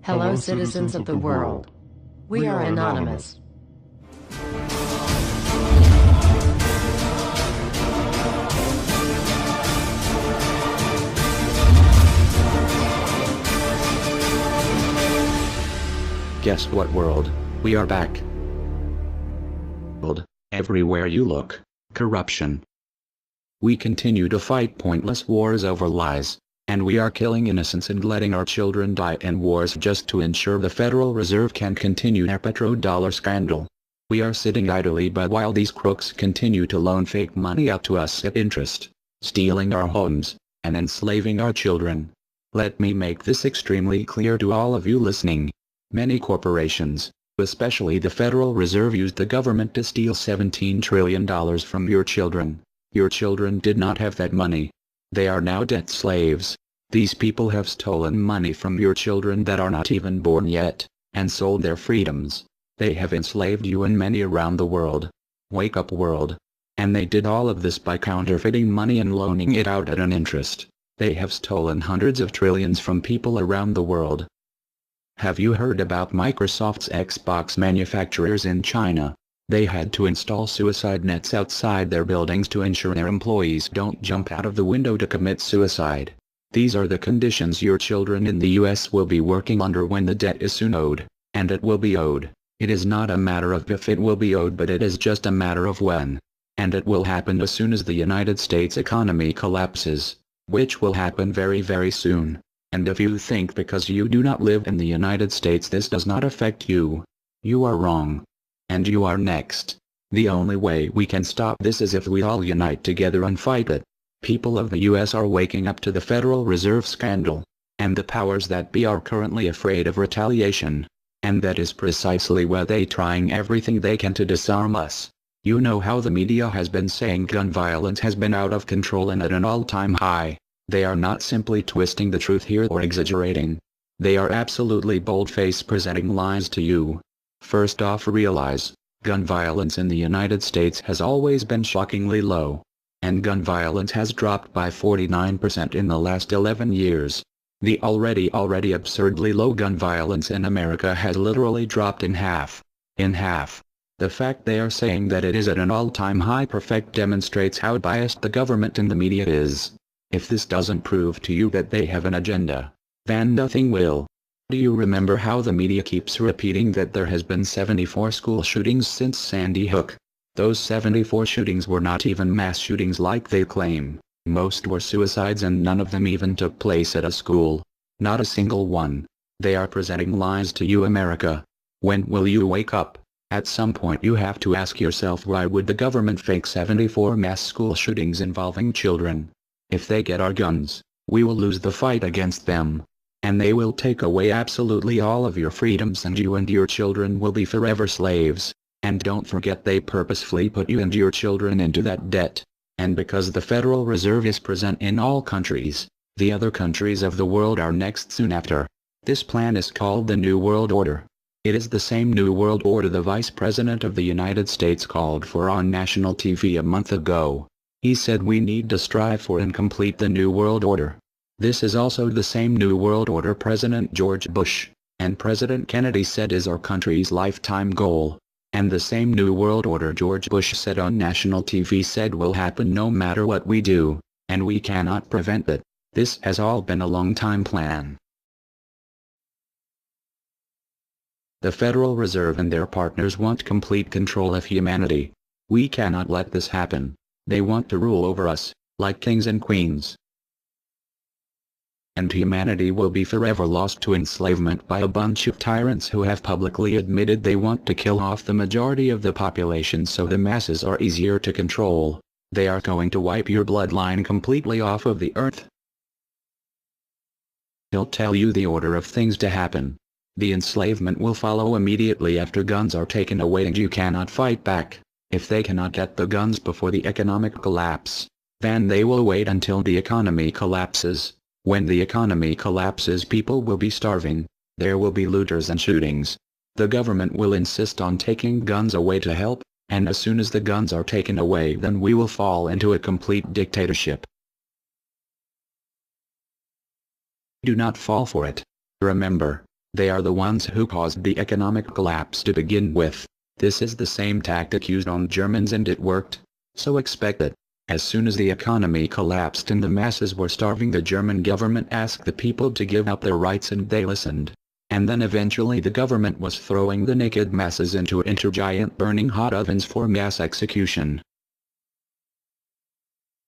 Hello, citizens of the world. We are anonymous. Guess what, world? We are back. Everywhere you look, corruption. We continue to fight pointless wars over lies, and we are killing innocents and letting our children die in wars just to ensure the Federal Reserve can continue their petrodollar scandal. We are sitting idly by while these crooks continue to loan fake money out to us at interest, stealing our homes, and enslaving our children. Let me make this extremely clear to all of you listening. Many corporations, especially the Federal Reserve, used the government to steal $17 trillion from your children. Your children did not have that money. They are now debt slaves. These people have stolen money from your children that are not even born yet, and sold their freedoms. They have enslaved you and many around the world. Wake up, world. And they did all of this by counterfeiting money and loaning it out at an interest. They have stolen hundreds of trillions from people around the world. Have you heard about Microsoft's Xbox manufacturers in China? They had to install suicide nets outside their buildings to ensure their employees don't jump out of the window to commit suicide. These are the conditions your children in the US will be working under when the debt is soon owed, and it will be owed. It is not a matter of if it will be owed, but it is just a matter of when. And it will happen as soon as the United States economy collapses, which will happen very, very soon. And if you think because you do not live in the United States this does not affect you, you are wrong. And you are next. The only way we can stop this is if we all unite together and fight it. People of the US are waking up to the Federal Reserve scandal, and the powers that be are currently afraid of retaliation. And that is precisely why they trying everything they can to disarm us. You know how the media has been saying gun violence has been out of control and at an all-time high. They are not simply twisting the truth here or exaggerating. They are absolutely bold-faced presenting lies to you. First off, realize, gun violence in the United States has always been shockingly low. And gun violence has dropped by 49% in the last 11 years. The already absurdly low gun violence in America has literally dropped in half. In half. The fact they are saying that it is at an all-time high perfect demonstrates how biased the government and the media is. If this doesn't prove to you that they have an agenda, then nothing will. Do you remember how the media keeps repeating that there has been 74 school shootings since Sandy Hook? Those 74 shootings were not even mass shootings like they claim. Most were suicides and none of them even took place at a school. Not a single one. They are presenting lies to you, America. When will you wake up? At some point you have to ask yourself, why would the government fake 74 mass school shootings involving children? If they get our guns, we will lose the fight against them. And they will take away absolutely all of your freedoms and you and your children will be forever slaves. And don't forget they purposefully put you and your children into that debt. And because the Federal Reserve is present in all countries, the other countries of the world are next soon after. This plan is called the New World Order. It is the same New World Order the Vice President of the United States called for on national TV a month ago. He said we need to strive for and complete the New World Order. This is also the same New World Order President George Bush and President Kennedy said is our country's lifetime goal. And the same New World Order George Bush said on national TV said will happen no matter what we do, and we cannot prevent it. This has all been a long-time plan. The Federal Reserve and their partners want complete control of humanity. We cannot let this happen. They want to rule over us, like kings and queens. And humanity will be forever lost to enslavement by a bunch of tyrants who have publicly admitted they want to kill off the majority of the population so the masses are easier to control. They are going to wipe your bloodline completely off of the earth. He'll tell you the order of things to happen. The enslavement will follow immediately after guns are taken away and you cannot fight back. If they cannot get the guns before the economic collapse, then they will wait until the economy collapses. When the economy collapses, people will be starving. There will be looters and shootings. The government will insist on taking guns away to help, and as soon as the guns are taken away, then we will fall into a complete dictatorship. Do not fall for it. Remember, They are the ones who caused the economic collapse to begin with. This is the same tactic used on Germans and it worked. So expect it. As soon as the economy collapsed and the masses were starving, the German government asked the people to give up their rights and they listened. And then eventually the government was throwing the naked masses into giant burning hot ovens for mass execution.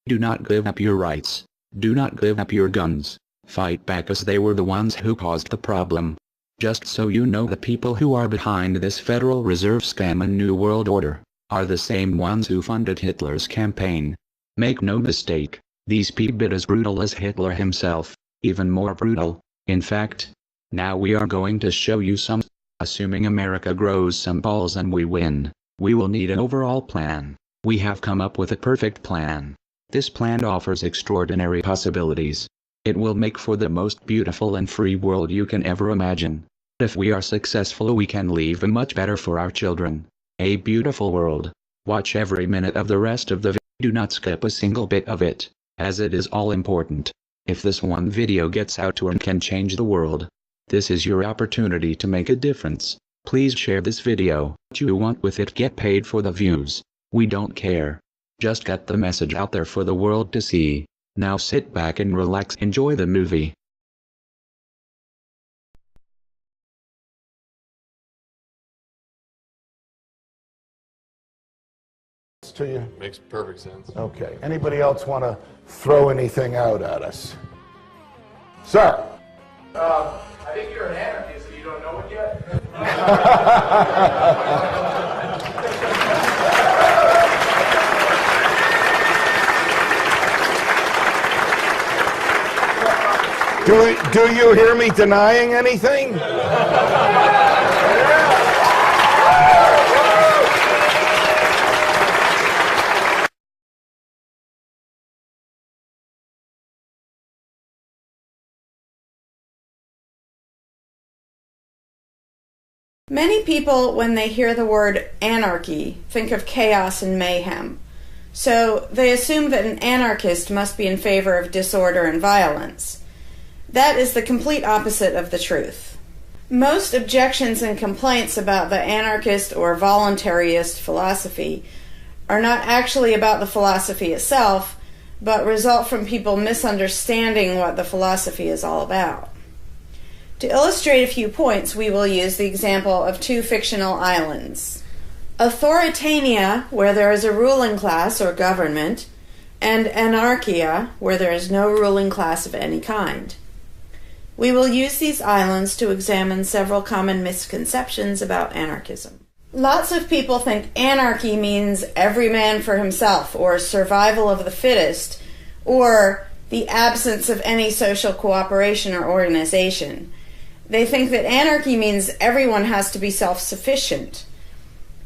Do not give up your rights. Do not give up your guns. Fight back, as they were the ones who caused the problem. Just so you know, the people who are behind this Federal Reserve scam and New World Order are the same ones who funded Hitler's campaign. Make no mistake, these people are as brutal as Hitler himself, even more brutal. In fact, now we are going to show you some. Assuming America grows some balls and we win, we will need an overall plan. We have come up with a perfect plan. This plan offers extraordinary possibilities. It will make for the most beautiful and free world you can ever imagine. If we are successful, we can leave a much better for our children. A beautiful world. Watch every minute of the rest of the video. Do not skip a single bit of it, as it is all important. If this one video gets out to and can change the world, this is your opportunity to make a difference. Please share this video. What you want with it, get paid for the views. We don't care. Just get the message out there for the world to see. Now sit back and relax, enjoy the movie. To you? Makes perfect sense. Okay. Anybody else want to throw anything out at us? Sir? I think you're an anarchist and you don't know it yet. Do you hear me denying anything? Many people, when they hear the word anarchy, think of chaos and mayhem. So they assume that an anarchist must be in favor of disorder and violence. That is the complete opposite of the truth. Most objections and complaints about the anarchist or voluntarist philosophy are not actually about the philosophy itself, but result from people misunderstanding what the philosophy is all about. To illustrate a few points, we will use the example of two fictional islands. Authoritania, where there is a ruling class or government, and Anarchia, where there is no ruling class of any kind. We will use these islands to examine several common misconceptions about anarchism. Lots of people think anarchy means every man for himself, or survival of the fittest, or the absence of any social cooperation or organization. They think that anarchy means everyone has to be self-sufficient.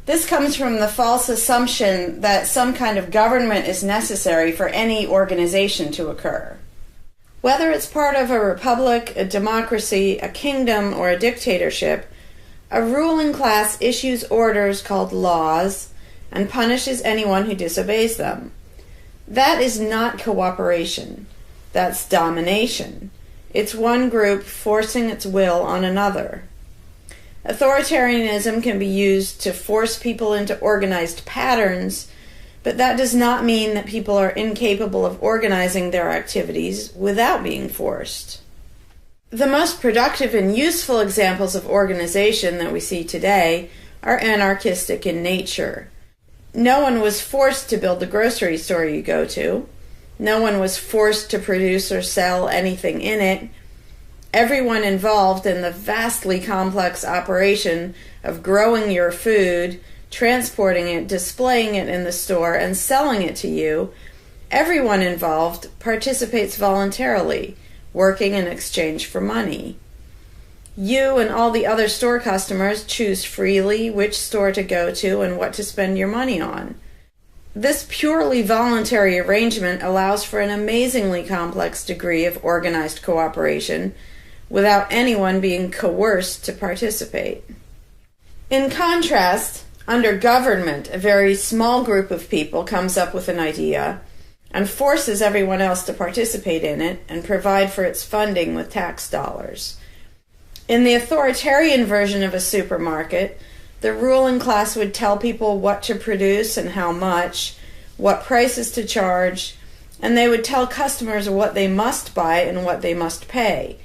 This comes from the false assumption that some kind of government is necessary for any organization to occur. Whether it's part of a republic, a democracy, a kingdom, or a dictatorship, a ruling class issues orders called laws and punishes anyone who disobeys them. That is not cooperation. That's domination. It's one group forcing its will on another. Authoritarianism can be used to force people into organized patterns, but that does not mean that people are incapable of organizing their activities without being forced. The most productive and useful examples of organization that we see today are anarchistic in nature. No one was forced to build the grocery store you go to. No one was forced to produce or sell anything in it. Everyone involved in the vastly complex operation of growing your food, transporting it, displaying it in the store, and selling it to you, everyone involved participates voluntarily, working in exchange for money. You and all the other store customers choose freely which store to go to and what to spend your money on. This purely voluntary arrangement allows for an amazingly complex degree of organized cooperation without anyone being coerced to participate. In contrast, under government, a very small group of people comes up with an idea and forces everyone else to participate in it and provide for its funding with tax dollars. In the authoritarian version of a supermarket, the ruling class would tell people what to produce and how much, what prices to charge, and they would tell customers what they must buy and what they must pay.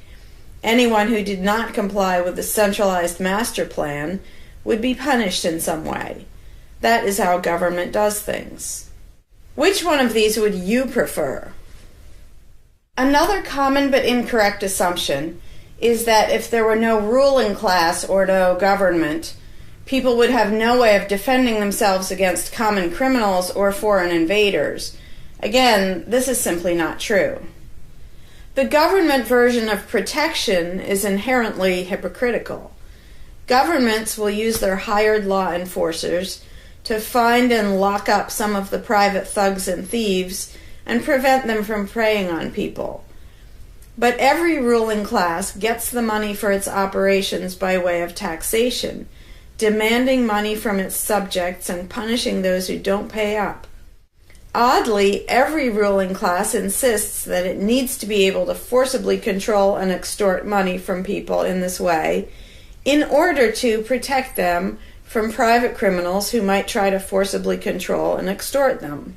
Anyone who did not comply with the centralized master plan would be punished in some way. That is how government does things. Which one of these would you prefer? Another common but incorrect assumption is that if there were no ruling class or no government, people would have no way of defending themselves against common criminals or foreign invaders. Again, this is simply not true. The government version of protection is inherently hypocritical. Governments will use their hired law enforcers to find and lock up some of the private thugs and thieves and prevent them from preying on people. But every ruling class gets the money for its operations by way of taxation, demanding money from its subjects and punishing those who don't pay up. Oddly, every ruling class insists that it needs to be able to forcibly control and extort money from people in this way in order to protect them from private criminals who might try to forcibly control and extort them.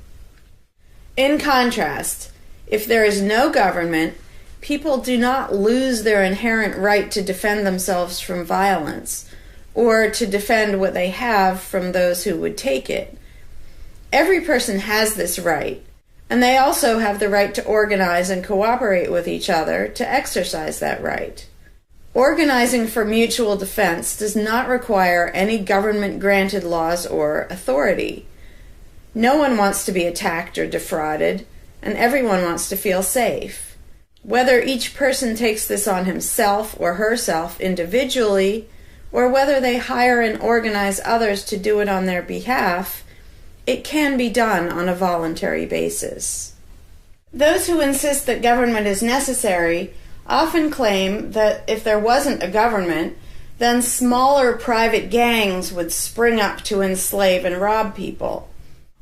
In contrast, if there is no government, people do not lose their inherent right to defend themselves from violence or to defend what they have from those who would take it. Every person has this right, and they also have the right to organize and cooperate with each other to exercise that right. Organizing for mutual defense does not require any government-granted laws or authority. No one wants to be attacked or defrauded, and everyone wants to feel safe. Whether each person takes this on himself or herself individually, or whether they hire and organize others to do it on their behalf, it can be done on a voluntary basis. Those who insist that government is necessary often claim that if there wasn't a government, then smaller private gangs would spring up to enslave and rob people.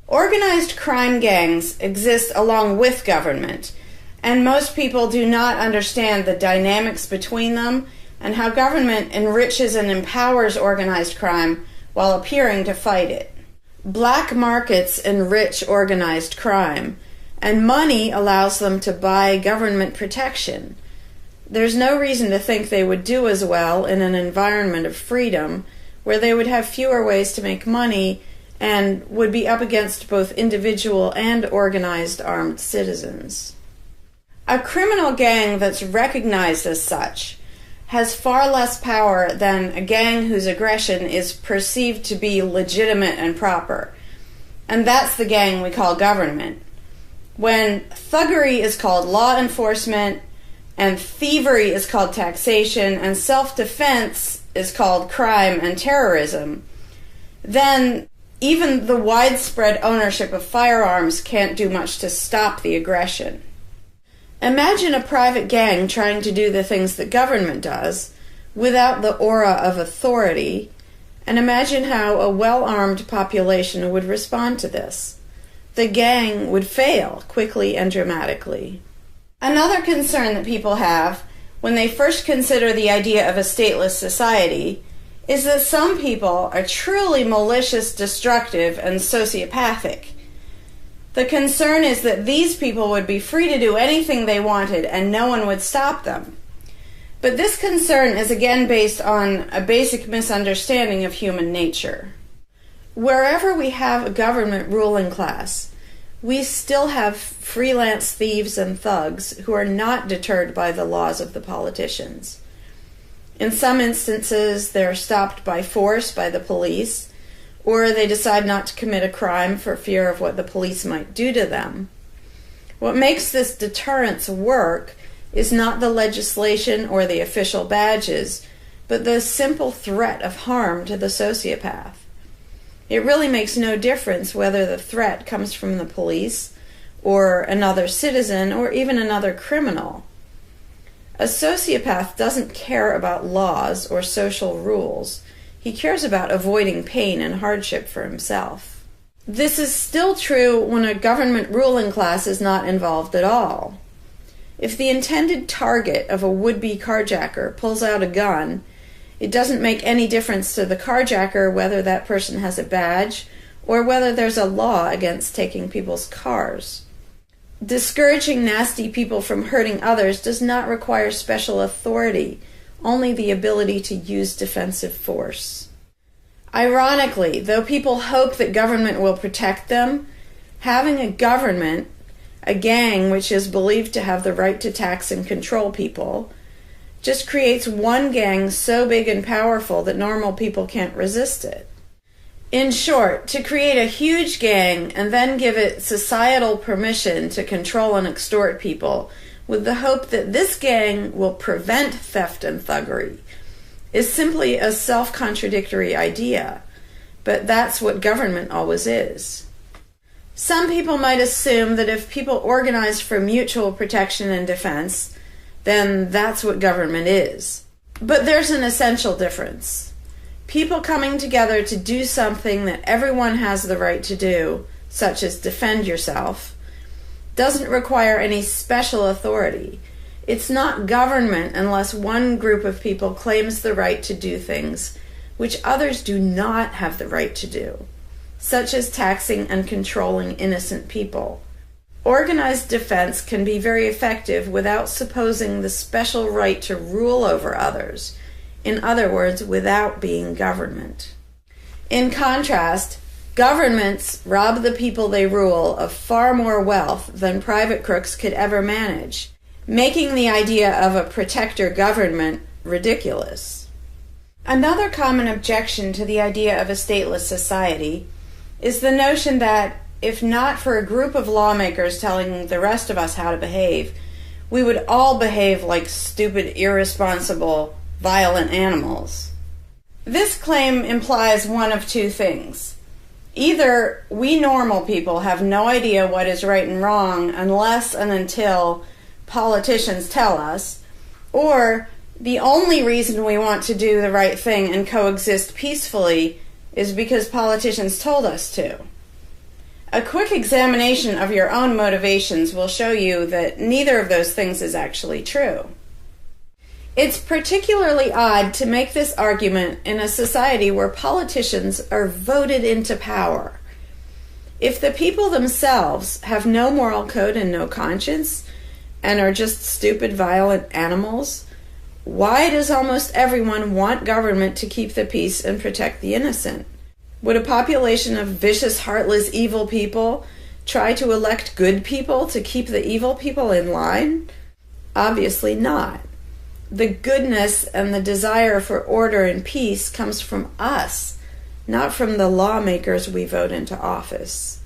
Organized crime gangs exist along with government, and most people do not understand the dynamics between them and how government enriches and empowers organized crime while appearing to fight it. Black markets enrich organized crime, and money allows them to buy government protection. There's no reason to think they would do as well in an environment of freedom, where they would have fewer ways to make money and would be up against both individual and organized armed citizens. A criminal gang that's recognized as such has far less power than a gang whose aggression is perceived to be legitimate and proper. And that's the gang we call government. When thuggery is called law enforcement, and thievery is called taxation, and self-defense is called crime and terrorism, then even the widespread ownership of firearms can't do much to stop the aggression. Imagine a private gang trying to do the things that government does without the aura of authority, and imagine how a well-armed population would respond to this. The gang would fail quickly and dramatically. Another concern that people have when they first consider the idea of a stateless society is that some people are truly malicious, destructive, and sociopathic. The concern is that these people would be free to do anything they wanted and no one would stop them. But this concern is again based on a basic misunderstanding of human nature. Wherever we have a government ruling class, we still have freelance thieves and thugs who are not deterred by the laws of the politicians. In some instances, they're stopped by force by the police, or they decide not to commit a crime for fear of what the police might do to them. What makes this deterrence work is not the legislation or the official badges, but the simple threat of harm to the sociopath. It really makes no difference whether the threat comes from the police, or another citizen, or even another criminal. A sociopath doesn't care about laws or social rules. He cares about avoiding pain and hardship for himself. This is still true when a government ruling class is not involved at all. If the intended target of a would-be carjacker pulls out a gun, it doesn't make any difference to the carjacker whether that person has a badge or whether there's a law against taking people's cars. Discouraging nasty people from hurting others does not require special authority, only the ability to use defensive force. Ironically, though people hope that government will protect them, having a government, a gang which is believed to have the right to tax and control people, just creates one gang so big and powerful that normal people can't resist it. In short, to create a huge gang and then give it societal permission to control and extort people with the hope that this gang will prevent theft and thuggery is simply a self-contradictory idea, but that's what government always is. Some people might assume that if people organize for mutual protection and defense, then that's what government is. But there's an essential difference. People coming together to do something that everyone has the right to do, such as defend yourself, doesn't require any special authority. It's not government unless one group of people claims the right to do things which others do not have the right to do, such as taxing and controlling innocent people. Organized defense can be very effective without supposing the special right to rule over others. In other words, without being government. In contrast, governments rob the people they rule of far more wealth than private crooks could ever manage, making the idea of a protector government ridiculous. Another common objection to the idea of a stateless society is the notion that, if not for a group of lawmakers telling the rest of us how to behave, we would all behave like stupid, irresponsible, violent animals. This claim implies one of two things. Either we normal people have no idea what is right and wrong unless and until politicians tell us, or the only reason we want to do the right thing and coexist peacefully is because politicians told us to. A quick examination of your own motivations will show you that neither of those things is actually true. It's particularly odd to make this argument in a society where politicians are voted into power. If the people themselves have no moral code and no conscience, and are just stupid, violent animals, why does almost everyone want government to keep the peace and protect the innocent? Would a population of vicious, heartless, evil people try to elect good people to keep the evil people in line? Obviously not. The goodness and the desire for order and peace comes from us, not from the lawmakers we vote into office.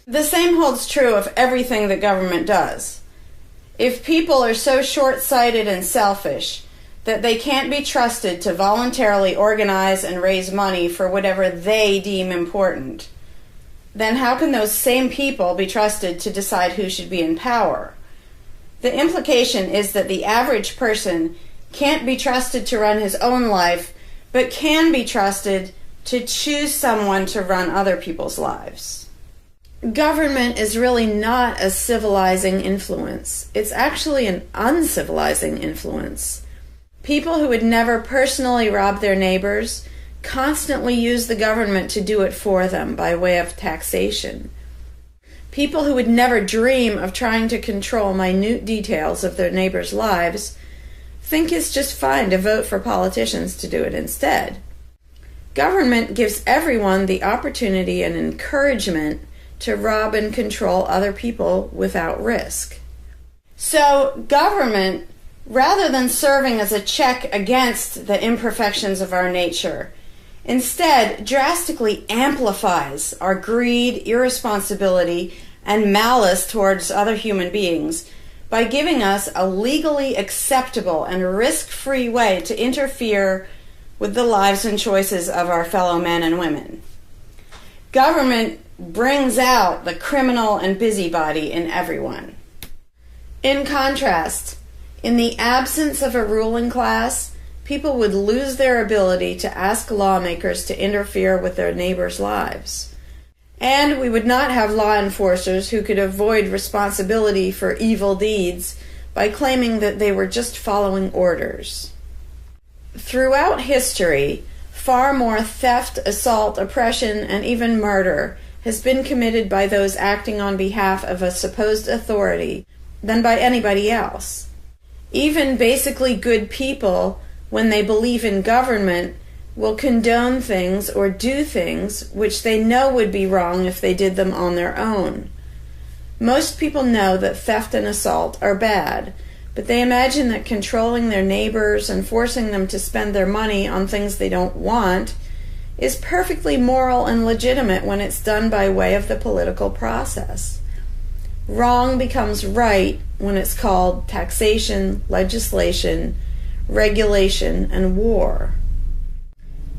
The same holds true of everything that government does. If people are so short-sighted and selfish that they can't be trusted to voluntarily organize and raise money for whatever they deem important, then how can those same people be trusted to decide who should be in power? The implication is that the average person can't be trusted to run his own life, but can be trusted to choose someone to run other people's lives. Government is really not a civilizing influence. It's actually an uncivilizing influence. People who would never personally rob their neighbors constantly use the government to do it for them by way of taxation. People who would never dream of trying to control minute details of their neighbors' lives think it's just fine to vote for politicians to do it instead. Government gives everyone the opportunity and encouragement to rob and control other people without risk. So government, rather than serving as a check against the imperfections of our nature, instead drastically amplifies our greed, irresponsibility, and malice towards other human beings by giving us a legally acceptable and risk-free way to interfere with the lives and choices of our fellow men and women. Government brings out the criminal and busybody in everyone. In contrast, in the absence of a ruling class, people would lose their ability to ask lawmakers to interfere with their neighbors' lives. And we would not have law enforcers who could avoid responsibility for evil deeds by claiming that they were just following orders. Throughout history, far more theft, assault, oppression, and even murder has been committed by those acting on behalf of a supposed authority than by anybody else. Even basically good people, when they believe in government, will condone things or do things which they know would be wrong if they did them on their own. Most people know that theft and assault are bad, but they imagine that controlling their neighbors and forcing them to spend their money on things they don't want is perfectly moral and legitimate when it's done by way of the political process. Wrong becomes right when it's called taxation, legislation, regulation, and war.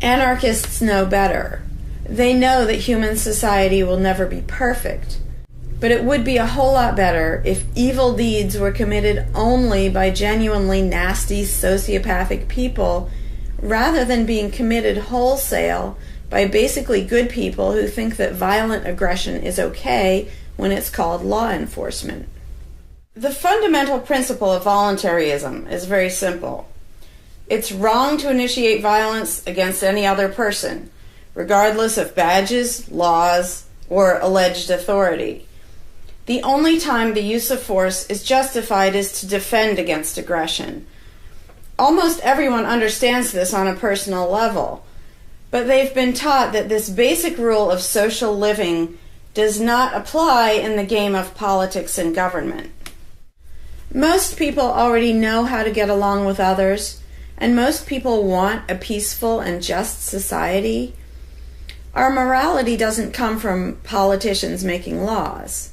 Anarchists know better. They know that human society will never be perfect, but it would be a whole lot better if evil deeds were committed only by genuinely nasty, sociopathic people, rather than being committed wholesale by basically good people who think that violent aggression is okay when it's called law enforcement. The fundamental principle of voluntarism is very simple. It's wrong to initiate violence against any other person, regardless of badges, laws, or alleged authority. The only time the use of force is justified is to defend against aggression. Almost everyone understands this on a personal level, but they've been taught that this basic rule of social living does not apply in the game of politics and government. Most people already know how to get along with others, and most people want a peaceful and just society. Our morality doesn't come from politicians making laws.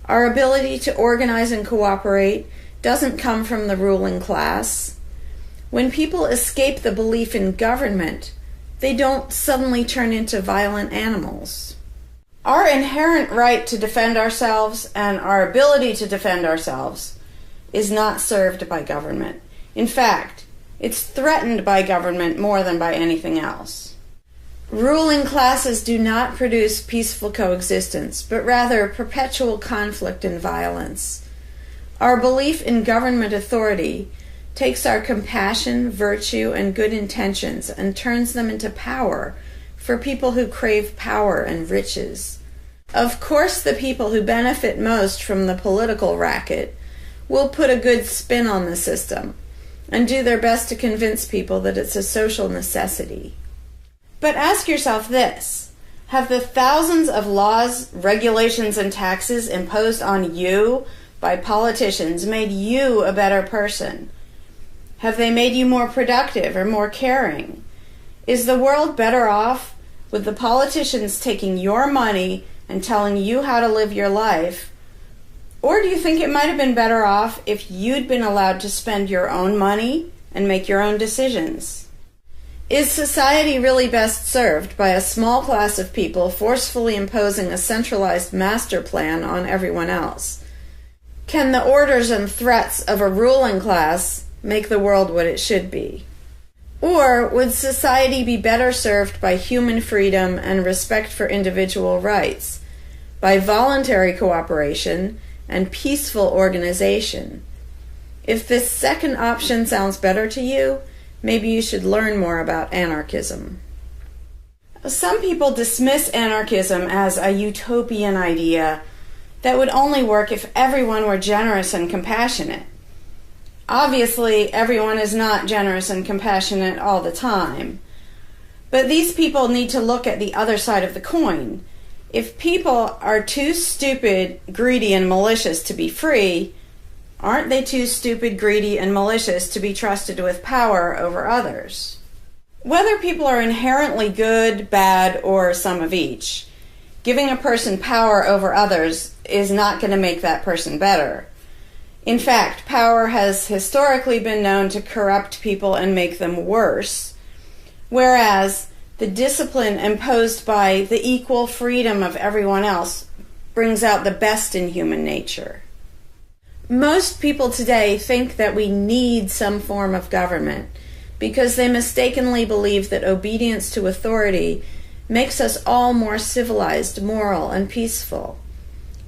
Our ability to organize and cooperate doesn't come from the ruling class. When people escape the belief in government, they don't suddenly turn into violent animals. Our inherent right to defend ourselves and our ability to defend ourselves is not served by government. In fact, it's threatened by government more than by anything else. Ruling classes do not produce peaceful coexistence, but rather perpetual conflict and violence. Our belief in government authority takes our compassion, virtue, and good intentions and turns them into power for people who crave power and riches. Of course, the people who benefit most from the political racket will put a good spin on the system and do their best to convince people that it's a social necessity. But ask yourself this: have the thousands of laws, regulations, and taxes imposed on you by politicians made you a better person? Have they made you more productive or more caring? Is the world better off with the politicians taking your money and telling you how to live your life? Or do you think it might have been better off if you'd been allowed to spend your own money and make your own decisions? Is society really best served by a small class of people forcefully imposing a centralized master plan on everyone else? Can the orders and threats of a ruling class make the world what it should be? Or would society be better served by human freedom and respect for individual rights, by voluntary cooperation and peaceful organization? If this second option sounds better to you, maybe you should learn more about anarchism. Some people dismiss anarchism as a utopian idea that would only work if everyone were generous and compassionate. Obviously, everyone is not generous and compassionate all the time. But these people need to look at the other side of the coin. If people are too stupid, greedy, and malicious to be free, aren't they too stupid, greedy, and malicious to be trusted with power over others? Whether people are inherently good, bad, or some of each, giving a person power over others is not going to make that person better. In fact, power has historically been known to corrupt people and make them worse, whereas the discipline imposed by the equal freedom of everyone else brings out the best in human nature. Most people today think that we need some form of government because they mistakenly believe that obedience to authority makes us all more civilized, moral, and peaceful.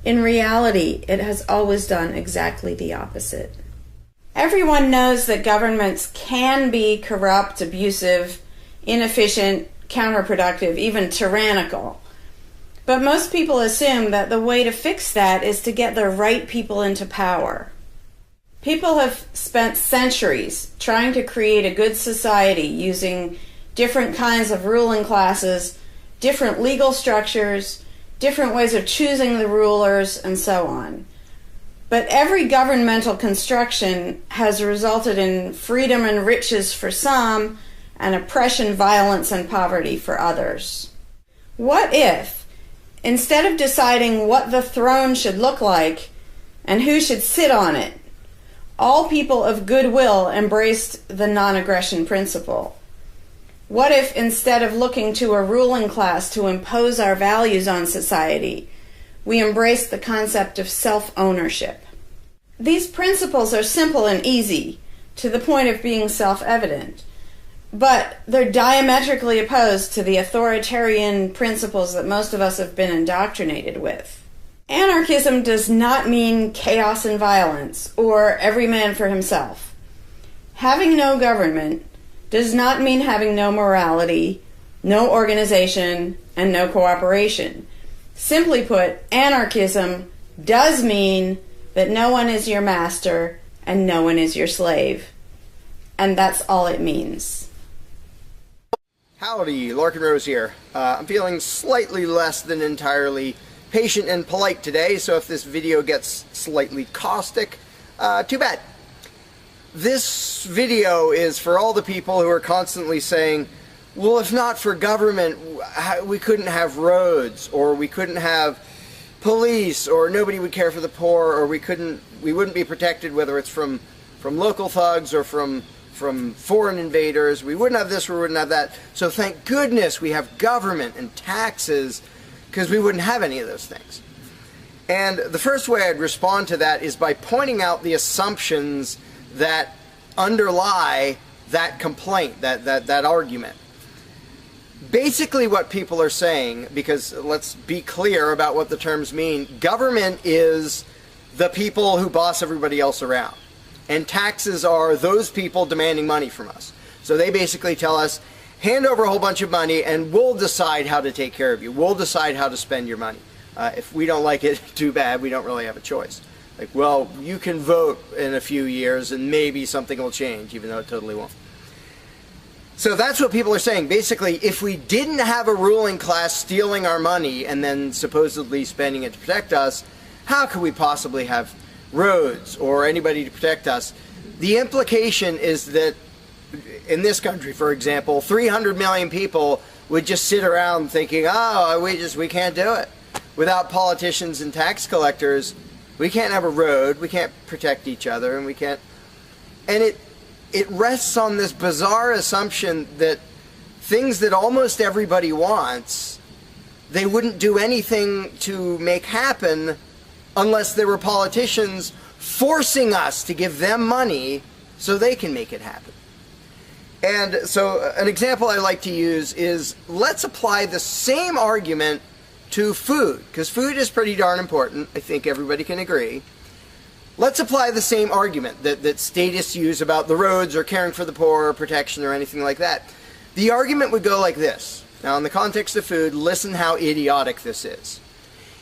In reality, it has always done exactly the opposite. Everyone knows that governments can be corrupt, abusive, inefficient, counterproductive, even tyrannical. But most people assume that the way to fix that is to get the right people into power. People have spent centuries trying to create a good society using different kinds of ruling classes, different legal structures, different ways of choosing the rulers, and so on. But every governmental construction has resulted in freedom and riches for some, and oppression, violence, and poverty for others. What if, instead of deciding what the throne should look like and who should sit on it, all people of goodwill embraced the non-aggression principle? What if, instead of looking to a ruling class to impose our values on society, we embraced the concept of self-ownership? These principles are simple and easy, to the point of being self-evident, but they're diametrically opposed to the authoritarian principles that most of us have been indoctrinated with. Anarchism does not mean chaos and violence, or every man for himself. Having no government does not mean having no morality, no organization, and no cooperation. Simply put, anarchism does mean that no one is your master and no one is your slave. And that's all it means. Howdy, Larkin Rose here. I'm feeling slightly less than entirely patient and polite today, so if this video gets slightly caustic, too bad. This video is for all the people who are constantly saying, well, if not for government, we couldn't have roads, or we couldn't have police, or nobody would care for the poor, or we wouldn't be protected, whether it's from local thugs or from foreign invaders. We wouldn't have this, we wouldn't have that. So thank goodness we have government and taxes, because we wouldn't have any of those things. And the first way I'd respond to that is by pointing out the assumptions that underlie that complaint, that argument. Basically what people are saying, because let's be clear about what the terms mean, government is the people who boss everybody else around. And taxes are those people demanding money from us. So they basically tell us, hand over a whole bunch of money and we'll decide how to take care of you. We'll decide how to spend your money. If we don't like it, too bad, we don't really have a choice. Like, well, you can vote in a few years and maybe something will change, even though it totally won't. So that's what people are saying. Basically, if we didn't have a ruling class stealing our money and then supposedly spending it to protect us, how could we possibly have roads or anybody to protect us? The implication is that in this country, for example, 300 million people would just sit around thinking, oh, we can't do it. Without politicians and tax collectors, we can't have a road, we can't protect each other, and we can't... And it rests on this bizarre assumption that things that almost everybody wants, they wouldn't do anything to make happen unless there were politicians forcing us to give them money so they can make it happen. And so an example I like to use is, let's apply the same argument to food, because food is pretty darn important. I think everybody can agree. Let's apply the same argument that statists use about the roads or caring for the poor or protection or anything like that. The argument would go like this. Now, in the context of food, listen how idiotic this is.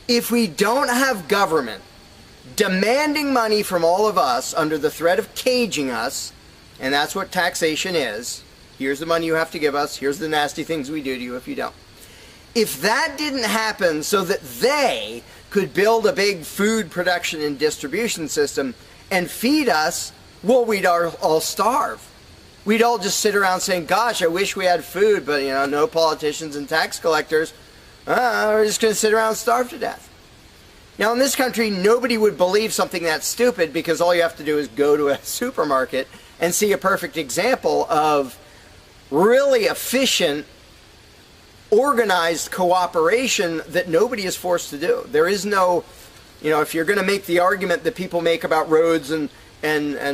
If we don't have government demanding money from all of us under the threat of caging us, and that's what taxation is, here's the money you have to give us, here's the nasty things we do to you if you don't. If that didn't happen so that they could build a big food production and distribution system and feed us, well, we'd all starve. We'd all just sit around saying, gosh, I wish we had food, but you know, no politicians and tax collectors. We're just going to sit around and starve to death. Now, in this country, nobody would believe something that stupid, because all you have to do is go to a supermarket and see a perfect example of really efficient, organized cooperation that nobody is forced to do. There is no, you know, if you're going to make the argument that people make about roads and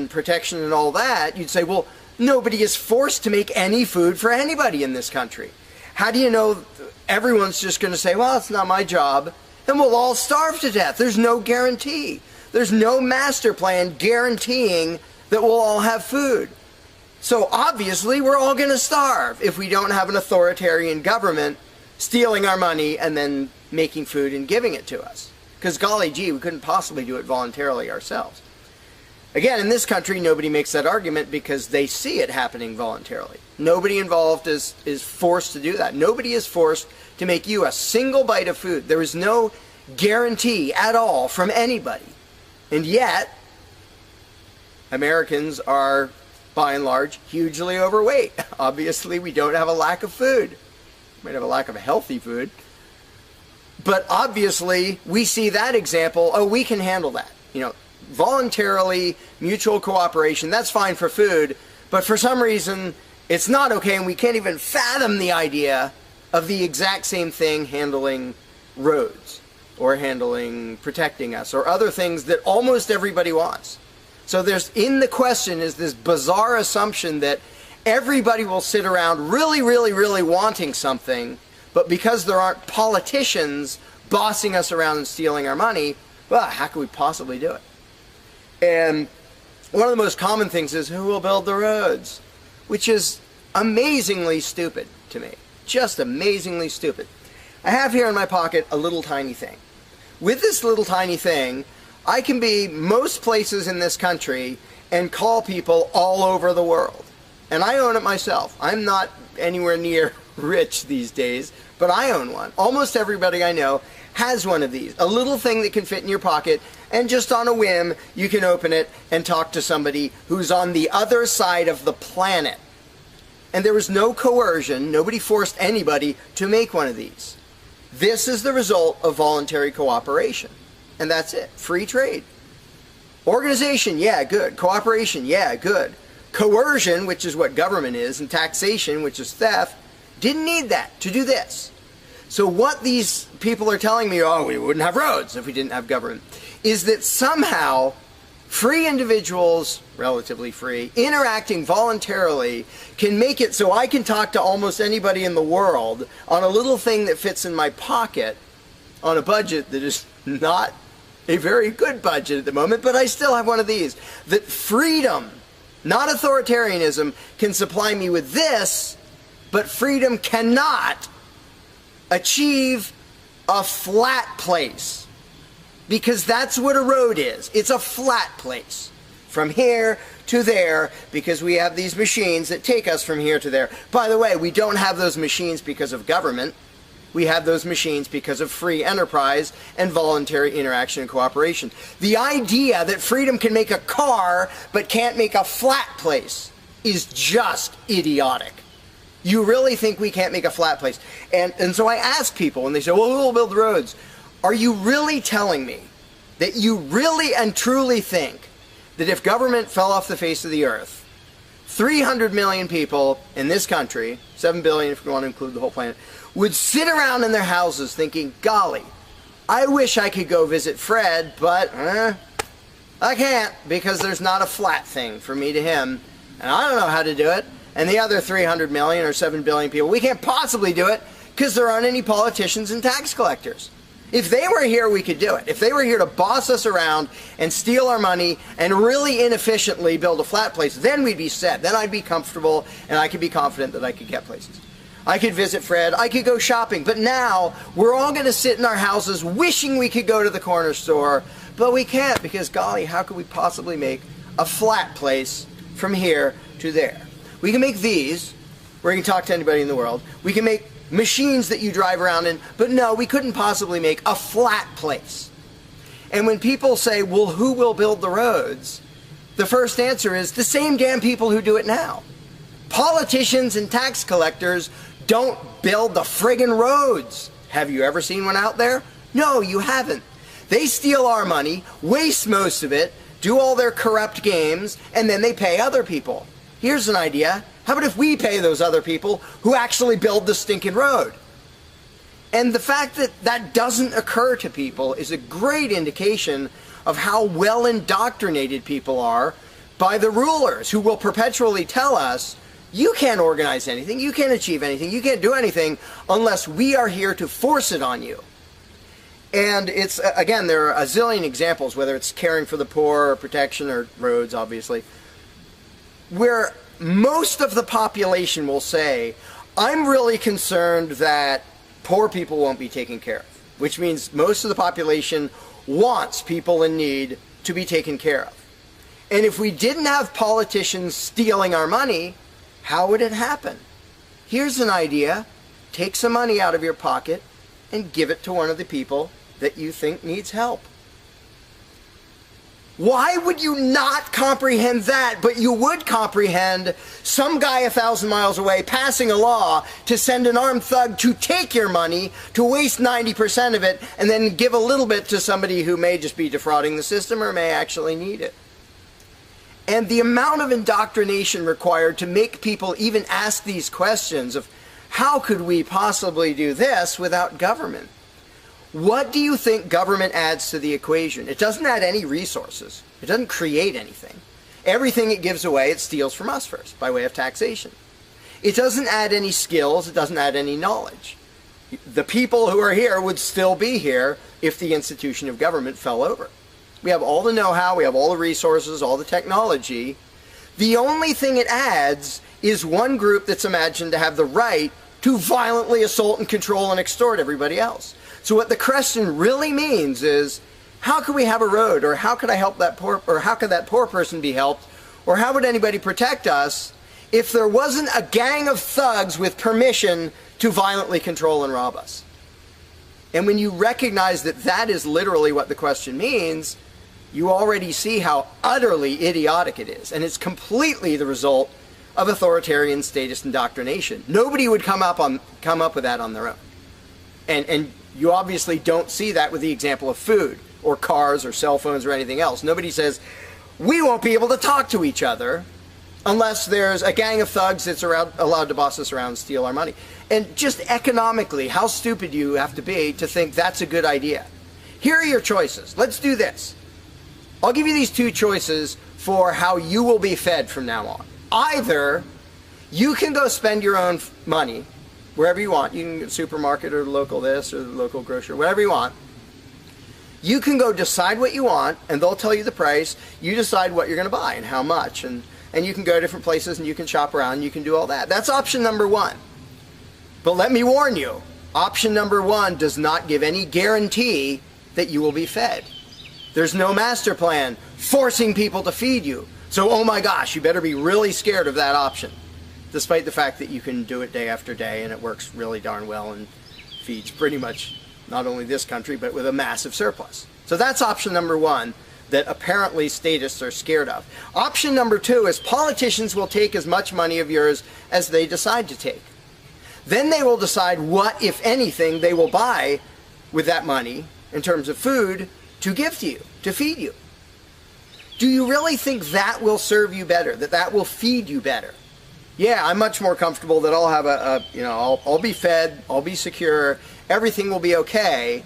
protection and all that, you'd say, well, nobody is forced to make any food for anybody in this country. How do you know everyone's just going to say, well, it's not my job, and we'll all starve to death? There's no guarantee. There's no master plan guaranteeing that we'll all have food. So obviously we're all going to starve if we don't have an authoritarian government stealing our money and then making food and giving it to us. Because golly gee, we couldn't possibly do it voluntarily ourselves. Again, in this country, nobody makes that argument because they see it happening voluntarily. Nobody involved is forced to do that. Nobody is forced to make you a single bite of food. There is no guarantee at all from anybody. And yet, Americans are, by and large, hugely overweight. Obviously, we don't have a lack of food. We might have a lack of healthy food. But obviously, we see that example, oh, we can handle that. You know, voluntarily, mutual cooperation, that's fine for food, but for some reason, it's not okay, and we can't even fathom the idea of the exact same thing handling roads, or handling protecting us, or other things that almost everybody wants. So there's, in the question, is this bizarre assumption that everybody will sit around really, really, really wanting something, but because there aren't politicians bossing us around and stealing our money, well, how could we possibly do it? And one of the most common things is, who will build the roads? Which is amazingly stupid to me. Just amazingly stupid. I have here in my pocket a little tiny thing. With this little tiny thing, I can be most places in this country and call people all over the world. And I own it myself. I'm not anywhere near rich these days, but I own one. Almost everybody I know has one of these. A little thing that can fit in your pocket, and just on a whim, you can open it and talk to somebody who's on the other side of the planet. And there was no coercion. Nobody forced anybody to make one of these. This is the result of voluntary cooperation. And that's it. Free trade. Organization, yeah, good. Cooperation, yeah, good. Coercion, which is what government is, and taxation, which is theft, didn't need that to do this. So what these people are telling me, oh, we wouldn't have roads if we didn't have government, is that somehow free individuals, relatively free, interacting voluntarily can make it so I can talk to almost anybody in the world on a little thing that fits in my pocket on a budget that is not a very good budget at the moment, but I still have one of these. That freedom, not authoritarianism, can supply me with this, but freedom cannot achieve a flat place. Because that's what a road is. It's a flat place. From here to there, because we have these machines that take us from here to there. By the way, we don't have those machines because of government. We have those machines because of free enterprise and voluntary interaction and cooperation. The idea that freedom can make a car but can't make a flat place is just idiotic. You really think we can't make a flat place? And so I ask people, and they say, well, who will build roads? Are you really telling me that you really and truly think that if government fell off the face of the earth, 300 million people in this country, 7 billion if you want to include the whole planet, would sit around in their houses thinking, golly, I wish I could go visit Fred, but I can't because there's not a flat thing from me to him, and I don't know how to do it. And the other 300 million or 7 billion people, we can't possibly do it because there aren't any politicians and tax collectors. If they were here, we could do it. If they were here to boss us around and steal our money and really inefficiently build a flat place, then we'd be set. Then I'd be comfortable and I could be confident that I could get places. I could visit Fred, I could go shopping, but now we're all going to sit in our houses wishing we could go to the corner store, but we can't because, golly, how could we possibly make a flat place from here to there? We can make these, where you can talk to anybody in the world. We can make machines that you drive around in, but no, we couldn't possibly make a flat place. And when people say, well, who will build the roads? The first answer is the same damn people who do it now. Politicians and tax collectors don't build the friggin' roads. Have you ever seen one out there? No, you haven't. They steal our money, waste most of it, do all their corrupt games, and then they pay other people. Here's an idea. How about if we pay those other people who actually build the stinking road? And the fact that that doesn't occur to people is a great indication of how well indoctrinated people are by the rulers who will perpetually tell us, you can't organize anything, you can't achieve anything, you can't do anything unless we are here to force it on you. And it's, again, there are a zillion examples, whether it's caring for the poor or protection or roads, obviously. where most of the population will say, I'm really concerned that poor people won't be taken care of, which means most of the population wants people in need to be taken care of. And if we didn't have politicians stealing our money, how would it happen? Here's an idea. Take some money out of your pocket and give it to one of the people that you think needs help. Why would you not comprehend that, but you would comprehend some guy 1,000 miles away passing a law to send an armed thug to take your money, to waste 90% of it, and then give a little bit to somebody who may just be defrauding the system or may actually need it? And the amount of indoctrination required to make people even ask these questions of how could we possibly do this without government? What do you think government adds to the equation? It doesn't add any resources. It doesn't create anything. Everything it gives away, it steals from us first, by way of taxation. It doesn't add any skills. It doesn't add any knowledge. The people who are here would still be here if the institution of government fell over. We have all the know-how, we have all the resources, all the technology. The only thing it adds is one group that's imagined to have the right to violently assault and control and extort everybody else. So what the question really means is, how could we have a road, or how could I help that poor, or how could that poor person be helped, or how would anybody protect us if there wasn't a gang of thugs with permission to violently control and rob us? And when you recognize that that is literally what the question means, you already see how utterly idiotic it is. And it's completely the result of authoritarian statist indoctrination. Nobody would come up with that on their own. And you obviously don't see that with the example of food or cars or cell phones or anything else. Nobody says, we won't be able to talk to each other unless there's a gang of thugs that's allowed to boss us around and steal our money. And just economically, how stupid you have to be to think that's a good idea. Here are your choices. Let's do this. I'll give you these two choices for how you will be fed from now on. Either you can go spend your own money wherever you want. You can go to the supermarket or the local this or the local grocery, whatever you want. You can go decide what you want, and they'll tell you the price. You decide what you're going to buy and how much. And you can go to different places and you can shop around and you can do all that. That's option number one. But let me warn you, option number one does not give any guarantee that you will be fed. There's no master plan forcing people to feed you. So, oh my gosh, you better be really scared of that option, despite the fact that you can do it day after day and it works really darn well and feeds pretty much not only this country, but with a massive surplus. So that's option number one that apparently statists are scared of. Option number two is politicians will take as much money of yours as they decide to take. Then they will decide what, if anything, they will buy with that money in terms of food to give to you, to feed you. Do you really think that will serve you better, that will feed you better? Yeah, I'm much more comfortable that I'll have I'll be fed, I'll be secure, everything will be okay.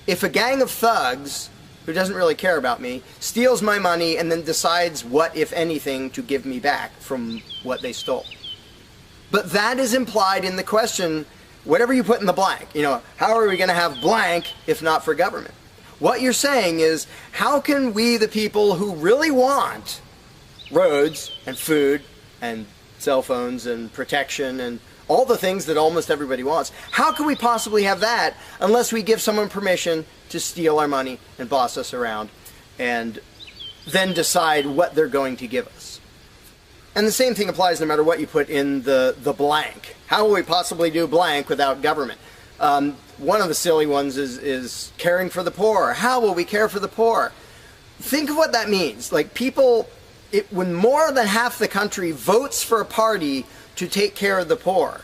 If a gang of thugs who doesn't really care about me steals my money and then decides what, if anything, to give me back from what they stole. But that is implied in the question, whatever you put in the blank. How are we going to have blank if not for government? What you're saying is, how can we, the people who really want roads and food and cell phones and protection and all the things that almost everybody wants, how can we possibly have that unless we give someone permission to steal our money and boss us around and then decide what they're going to give us? And the same thing applies no matter what you put in the blank. How will we possibly do blank without government? One of the silly ones is caring for the poor. How will we care for the poor? Think of what that means. Like when more than half the country votes for a party to take care of the poor,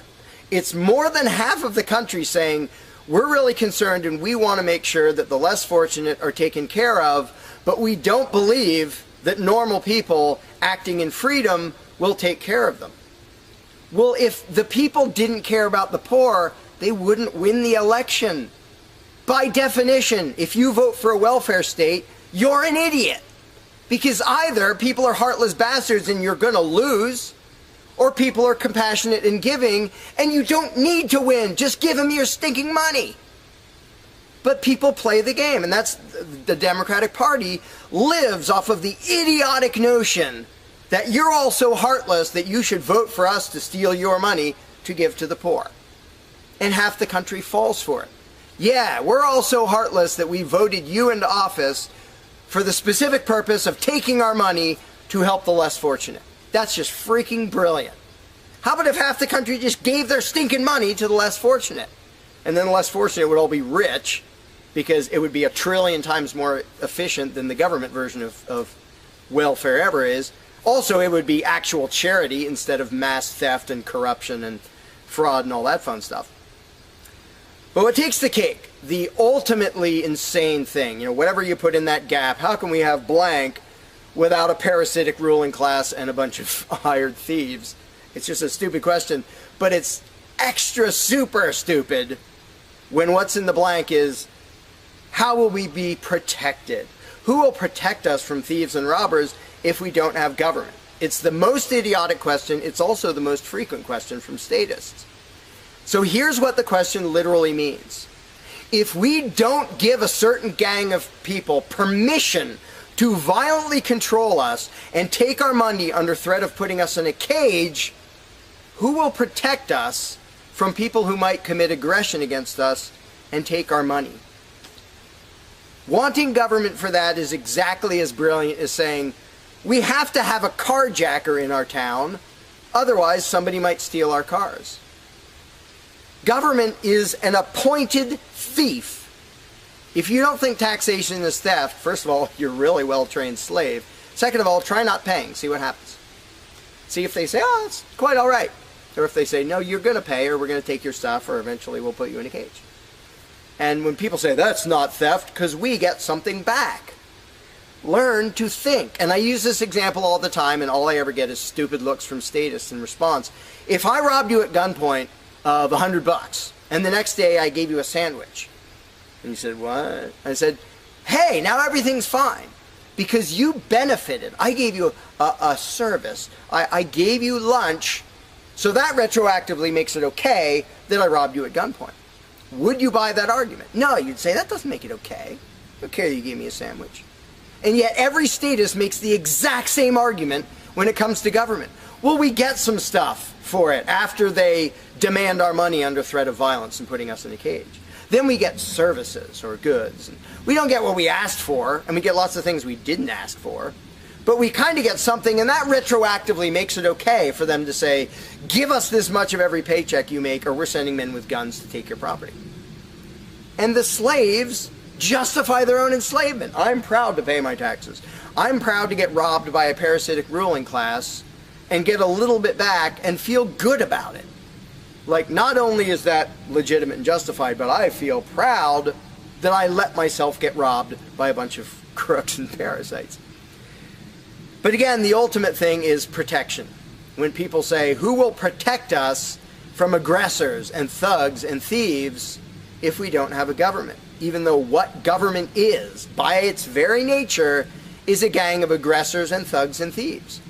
it's more than half of the country saying, we're really concerned and we want to make sure that the less fortunate are taken care of, but we don't believe that normal people acting in freedom will take care of them. Well, if the people didn't care about the poor, they wouldn't win the election. By definition, if you vote for a welfare state, you're an idiot. Because either people are heartless bastards and you're going to lose, or people are compassionate and giving and you don't need to win. Just give them your stinking money. But people play the game, and that's the Democratic Party lives off of the idiotic notion that you're all so heartless that you should vote for us to steal your money to give to the poor. And half the country falls for it. Yeah, we're all so heartless that we voted you into office for the specific purpose of taking our money to help the less fortunate. That's just freaking brilliant. How about if half the country just gave their stinking money to the less fortunate? And then the less fortunate would all be rich, because it would be 1 trillion times more efficient than the government version of welfare ever is. Also, it would be actual charity instead of mass theft and corruption and fraud and all that fun stuff. But what takes the cake, the ultimately insane thing, whatever you put in that gap, how can we have blank without a parasitic ruling class and a bunch of hired thieves? It's just a stupid question, but it's extra super stupid when what's in the blank is, how will we be protected? Who will protect us from thieves and robbers if we don't have government? It's the most idiotic question. It's also the most frequent question from statists. So here's what the question literally means. If we don't give a certain gang of people permission to violently control us and take our money under threat of putting us in a cage, who will protect us from people who might commit aggression against us and take our money? Wanting government for that is exactly as brilliant as saying, we have to have a carjacker in our town, otherwise somebody might steal our cars. Government is an appointed thief. If you don't think taxation is theft, first of all, you're a really well-trained slave. Second of all, try not paying, see what happens. See if they say, oh, it's quite all right. Or if they say, no, you're going to pay, or we're going to take your stuff, or eventually we'll put you in a cage. And when people say, that's not theft, because we get something back. Learn to think. And I use this example all the time, and all I ever get is stupid looks from statists in response. If I robbed you at gunpoint of $100, and the next day I gave you a sandwich, and you said, what? I said, hey, now everything's fine, because you benefited. I gave you a service. I gave you lunch, so that retroactively makes it okay that I robbed you at gunpoint. Would you buy that argument? No, you'd say, that doesn't make it okay. I don't care that you gave me a sandwich. And yet every statist makes the exact same argument when it comes to government. Well, we get some stuff for it after they demand our money under threat of violence and putting us in a cage. Then we get services or goods. And we don't get what we asked for, and we get lots of things we didn't ask for. But we kind of get something, and that retroactively makes it okay for them to say, give us this much of every paycheck you make, or we're sending men with guns to take your property. And the slaves justify their own enslavement. I'm proud to pay my taxes. I'm proud to get robbed by a parasitic ruling class and get a little bit back and feel good about it. Like, not only is that legitimate and justified, but I feel proud that I let myself get robbed by a bunch of crooks and parasites. But again, the ultimate thing is protection. When people say, who will protect us from aggressors and thugs and thieves if we don't have a government? Even though what government is, by its very nature, is a gang of aggressors and thugs and thieves.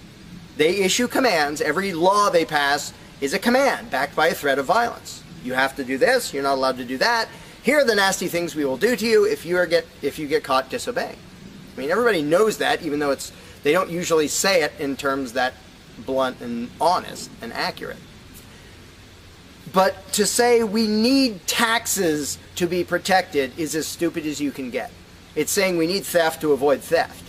They issue commands. Every law they pass is a command backed by a threat of violence. You have to do this, you're not allowed to do that. Here are the nasty things we will do to you if you get caught disobeying. I mean, everybody knows that, even though they don't usually say it in terms that blunt and honest and accurate. But to say we need taxes to be protected is as stupid as you can get. It's saying we need theft to avoid theft.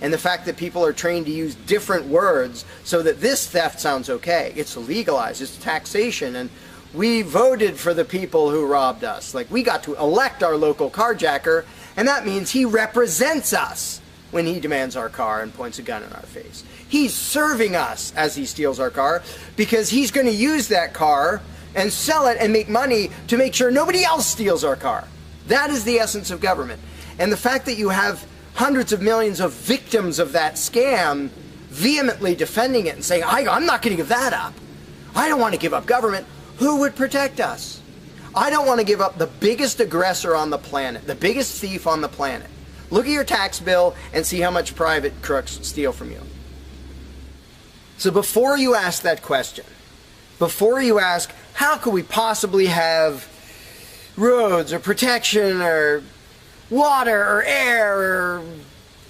And the fact that people are trained to use different words so that this theft sounds okay. It's legalized, it's taxation, and we voted for the people who robbed us. Like, we got to elect our local carjacker, and that means he represents us when he demands our car and points a gun in our face. He's serving us as he steals our car, because he's going to use that car and sell it and make money to make sure nobody else steals our car. That is the essence of government. And the fact that you have hundreds of millions of victims of that scam vehemently defending it and saying, I'm not going to give that up. I don't want to give up government. Who would protect us? I don't want to give up the biggest aggressor on the planet, the biggest thief on the planet. Look at your tax bill and see how much private crooks steal from you. So before you ask that question, before you ask, how could we possibly have roads or protection or water or air or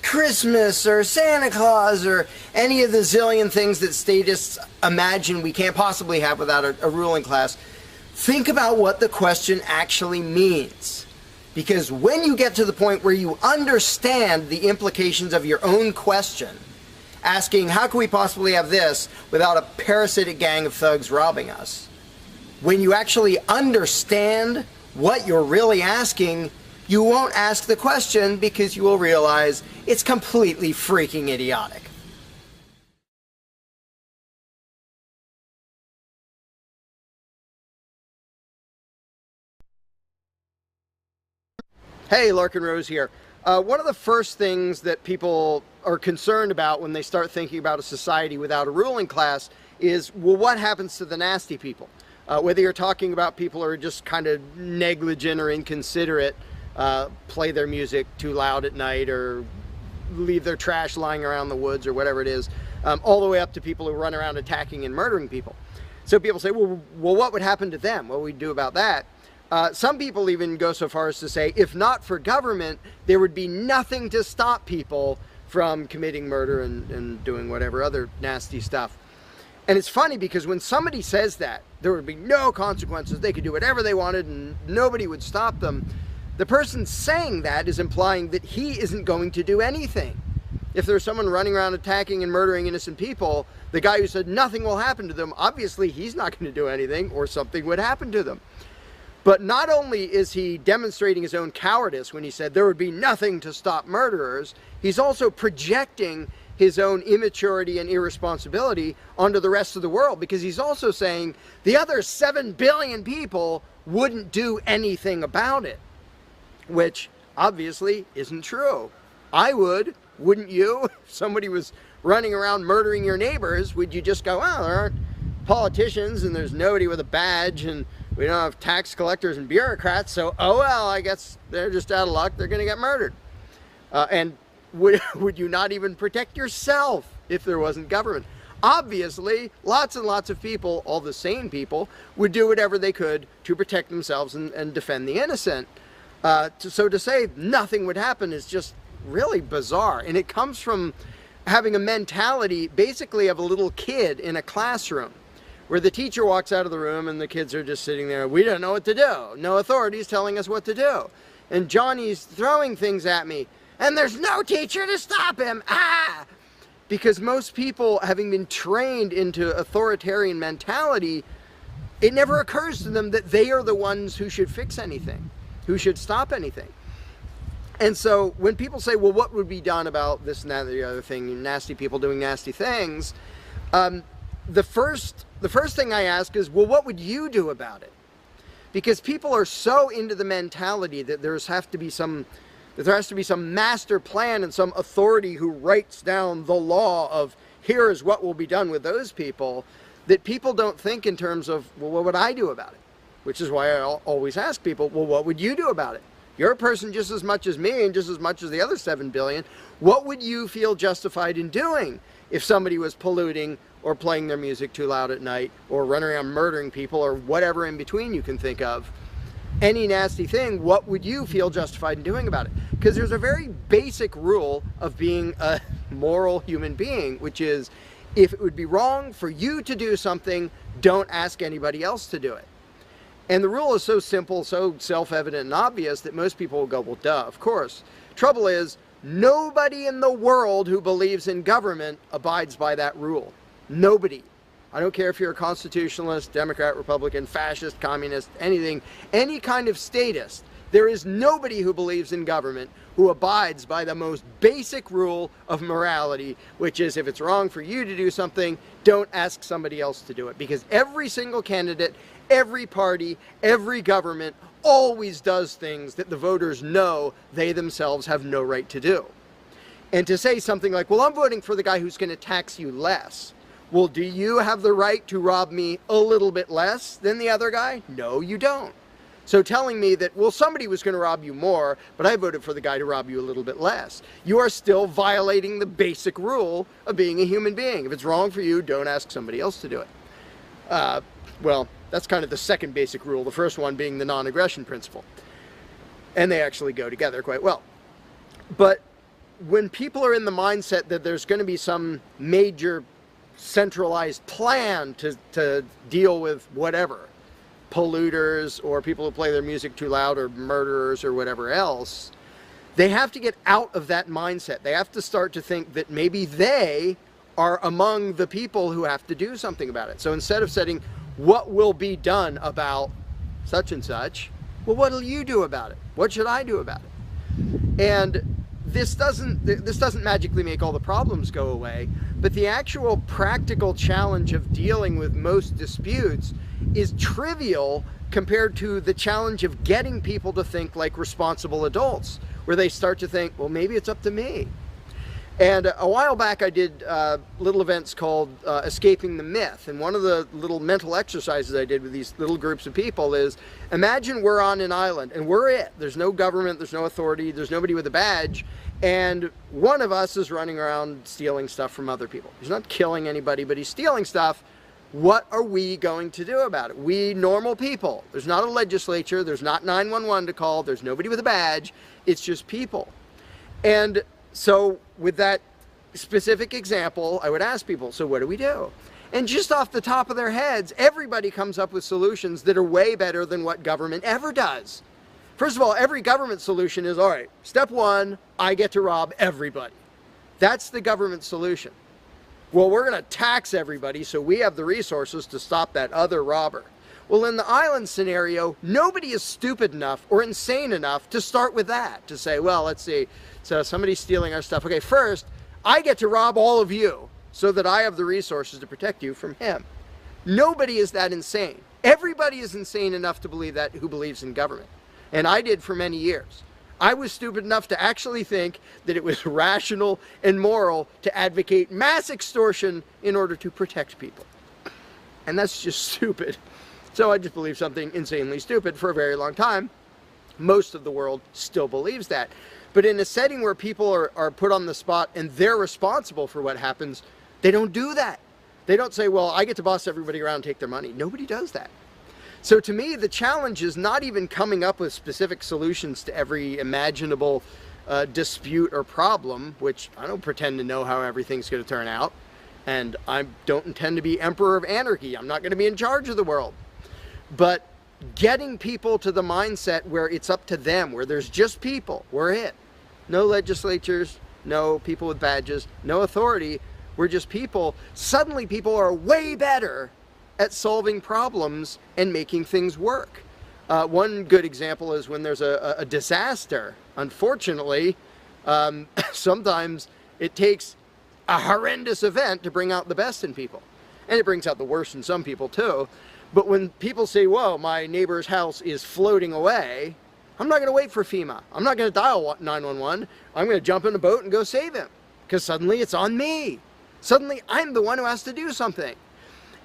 Christmas or Santa Claus or any of the zillion things that statists imagine we can't possibly have without a ruling class. Think about what the question actually means. Because when you get to the point where you understand the implications of your own question, asking, how can we possibly have this without a parasitic gang of thugs robbing us? When you actually understand what you're really asking, you won't ask the question because you will realize it's completely freaking idiotic. Hey, Larkin Rose here. One of the first things that people are concerned about when they start thinking about a society without a ruling class is, well, what happens to the nasty people? Whether you're talking about people who are just kind of negligent or inconsiderate, play their music too loud at night or leave their trash lying around the woods or whatever it is, all the way up to people who run around attacking and murdering people. So people say, well, what would happen to them? What would we do about that? Some people even go so far as to say, if not for government, there would be nothing to stop people from committing murder and doing whatever other nasty stuff. And it's funny because when somebody says that, there would be no consequences, they could do whatever they wanted and nobody would stop them, the person saying that is implying that he isn't going to do anything. If there's someone running around attacking and murdering innocent people, the guy who said nothing will happen to them, obviously he's not going to do anything or something would happen to them. But not only is he demonstrating his own cowardice when he said there would be nothing to stop murderers, he's also projecting his own immaturity and irresponsibility onto the rest of the world, because he's also saying the other 7 billion people wouldn't do anything about it, which obviously isn't true. I would, wouldn't you? If somebody was running around murdering your neighbors, would you just go, well, there aren't politicians and there's nobody with a badge and we don't have tax collectors and bureaucrats, so, oh well, I guess they're just out of luck, they're going to get murdered. And would you not even protect yourself if there wasn't government? Obviously, lots and lots of people, all the sane people, would do whatever they could to protect themselves and defend the innocent. So to say nothing would happen is just really bizarre. And it comes from having a mentality basically of a little kid in a classroom, where the teacher walks out of the room and the kids are just sitting there. We don't know what to do. No authorities telling us what to do. And Johnny's throwing things at me. And there's no teacher to stop him. Ah! Because most people, having been trained into authoritarian mentality, it never occurs to them that they are the ones who should fix anything, who should stop anything. And so when people say, well, what would be done about this and that and the other thing, nasty people doing nasty things, the first thing I ask is, well, what would you do about it? Because people are so into the mentality that there has to be some master plan and some authority who writes down the law of here is what will be done with those people, that people don't think in terms of, well, what would I do about it? Which is why I always ask people, well, what would you do about it? You're a person just as much as me and just as much as the other 7 billion. What would you feel justified in doing if somebody was polluting or playing their music too loud at night or running around murdering people or whatever in between you can think of? Any nasty thing, what would you feel justified in doing about it? Because there's a very basic rule of being a moral human being, which is if it would be wrong for you to do something, don't ask anybody else to do it. And the rule is so simple, so self-evident and obvious that most people will go, well, duh, of course. Trouble is, nobody in the world who believes in government abides by that rule. Nobody. I don't care if you're a constitutionalist, Democrat, Republican, fascist, communist, anything, any kind of statist. There is nobody who believes in government who abides by the most basic rule of morality, which is if it's wrong for you to do something, don't ask somebody else to do it. Because every single candidate, every party, every government always does things that the voters know they themselves have no right to do. And to say something like, well, I'm voting for the guy who's going to tax you less. Well, do you have the right to rob me a little bit less than the other guy? No, you don't. So telling me that, well, somebody was going to rob you more, but I voted for the guy to rob you a little bit less, you are still violating the basic rule of being a human being. If it's wrong for you, don't ask somebody else to do it. Well, that's kind of the second basic rule, the first one being the non-aggression principle. And they actually go together quite well. But when people are in the mindset that there's going to be some major centralized plan to deal with whatever, polluters or people who play their music too loud or murderers or whatever else, they have to get out of that mindset. They have to start to think that maybe they are among the people who have to do something about it. So instead of saying, what will be done about such and such, well, what will you do about it? What should I do about it? And this doesn't magically make all the problems go away, but the actual practical challenge of dealing with most disputes is trivial compared to the challenge of getting people to think like responsible adults, where they start to think, well, maybe it's up to me. And a while back I did little events called Escaping the Myth, and one of the little mental exercises I did with these little groups of people is, imagine we're on an island and we're it. There's no government, there's no authority, there's nobody with a badge, and one of us is running around stealing stuff from other people. He's not killing anybody, but he's stealing stuff. What are we going to do about it? We normal people. There's not a legislature, there's not 911 to call, there's nobody with a badge, it's just people. And so with that specific example, I would ask people, so what do we do? And just off the top of their heads, everybody comes up with solutions that are way better than what government ever does. First of all, every government solution is, all right, step one, I get to rob everybody. That's the government solution. Well, we're going to tax everybody so we have the resources to stop that other robber. Well, in the island scenario, nobody is stupid enough or insane enough to start with that, to say, well, let's see, so somebody's stealing our stuff. Okay, first, I get to rob all of you so that I have the resources to protect you from him. Nobody is that insane. Everybody is insane enough to believe that who believes in government. And I did for many years. I was stupid enough to actually think that it was rational and moral to advocate mass extortion in order to protect people. And that's just stupid. So I just believed something insanely stupid for a very long time. Most of the world still believes that. But in a setting where people are put on the spot and they're responsible for what happens, they don't do that. They don't say, well, I get to boss everybody around and take their money. Nobody does that. So to me, the challenge is not even coming up with specific solutions to every imaginable dispute or problem, which I don't pretend to know how everything's going to turn out. And I don't intend to be emperor of anarchy. I'm not going to be in charge of the world. But getting people to the mindset where it's up to them, where there's just people, we're it. No legislatures, no people with badges, no authority, we're just people. Suddenly people are way better at solving problems and making things work. One good example is when there's a disaster. Unfortunately, sometimes it takes a horrendous event to bring out the best in people. And it brings out the worst in some people too. But when people say, whoa, my neighbor's house is floating away, I'm not going to wait for FEMA. I'm not going to dial 911. I'm going to jump in a boat and go save him. Because suddenly it's on me. Suddenly I'm the one who has to do something.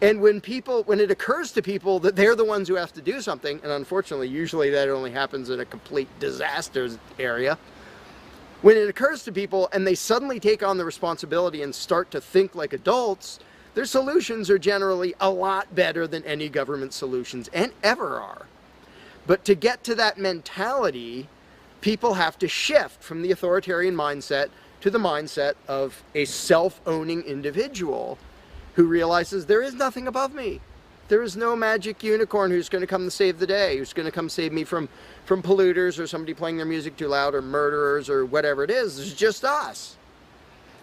And when it occurs to people that they're the ones who have to do something, and unfortunately, usually that only happens in a complete disaster area, when it occurs to people and they suddenly take on the responsibility and start to think like adults, their solutions are generally a lot better than any government solutions, and ever are. But to get to that mentality, people have to shift from the authoritarian mindset to the mindset of a self-owning individual who realizes there is nothing above me. There is no magic unicorn who's going to come to save the day, who's going to come save me from polluters or somebody playing their music too loud or murderers or whatever it is. It's just us.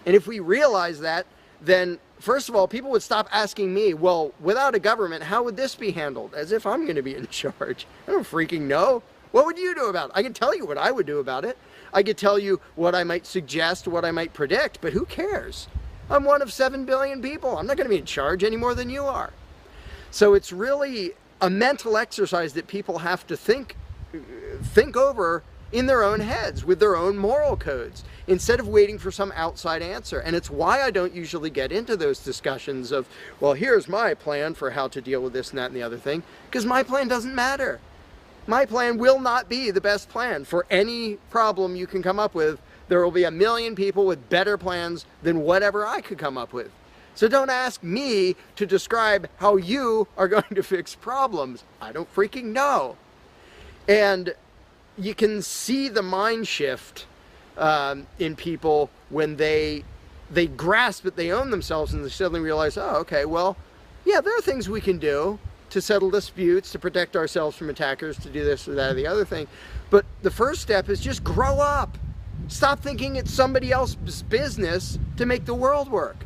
And if we realize that, then first of all, people would stop asking me, well, without a government, how would this be handled? As if I'm going to be in charge. I don't freaking know. What would you do about it? I can tell you what I would do about it. I could tell you what I might suggest, what I might predict, but who cares? I'm one of 7 billion people. I'm not going to be in charge any more than you are. So it's really a mental exercise that people have to think over in their own heads with their own moral codes instead of waiting for some outside answer. And it's why I don't usually get into those discussions of, well, here's my plan for how to deal with this and that and the other thing, because my plan doesn't matter. My plan will not be the best plan for any problem you can come up with. There will be a million people with better plans than whatever I could come up with. So don't ask me to describe how you are going to fix problems. I don't freaking know. And you can see the mind shift in people when they grasp that they own themselves and they suddenly realize, oh, okay, well, yeah, there are things we can do to settle disputes, to protect ourselves from attackers, to do this or that or the other thing. But the first step is just grow up. Stop thinking it's somebody else's business to make the world work.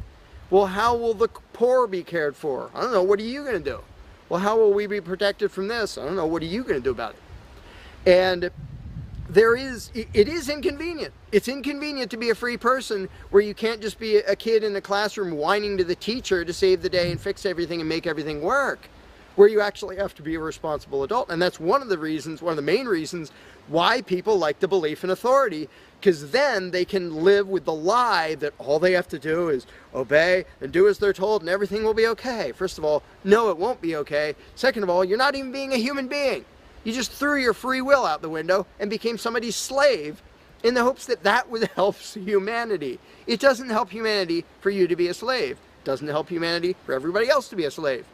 Well, how will the poor be cared for? I don't know. What are you going to do? Well, how will we be protected from this? I don't know. What are you going to do about it? And it is inconvenient. It's inconvenient to be a free person where you can't just be a kid in a classroom whining to the teacher to save the day and fix everything and make everything work, where you actually have to be a responsible adult. And that's one of the main reasons why people like the belief in authority, because then they can live with the lie that all they have to do is obey and do as they're told and everything will be okay. First of all, no, it won't be okay. Second of all, you're not even being a human being. You just threw your free will out the window and became somebody's slave in the hopes that that would help humanity. It doesn't help humanity for you to be a slave. It doesn't help humanity for everybody else to be a slave.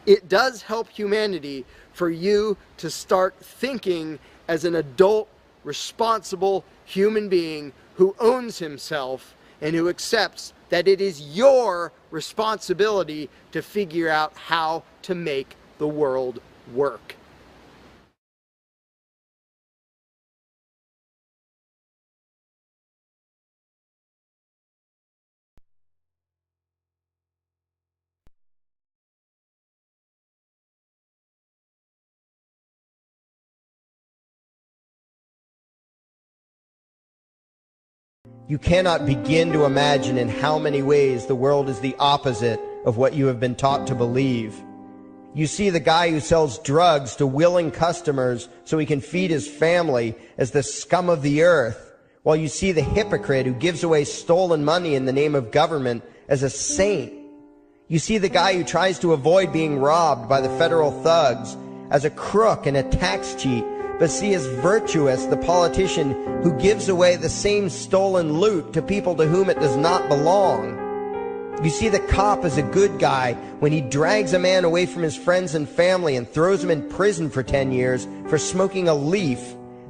It does help humanity for you to start thinking as an adult, responsible human being who owns himself and who accepts that it is your responsibility to figure out how to make the world work. You cannot begin to imagine in how many ways the world is the opposite of what you have been taught to believe. You see the guy who sells drugs to willing customers so he can feed his family as the scum of the earth, while you see the hypocrite who gives away stolen money in the name of government as a saint. You see the guy who tries to avoid being robbed by the federal thugs as a crook and a tax cheat, but see as virtuous the politician who gives away the same stolen loot to people to whom it does not belong. You see the cop as a good guy when he drags a man away from his friends and family and throws him in prison for 10 years for smoking a leaf.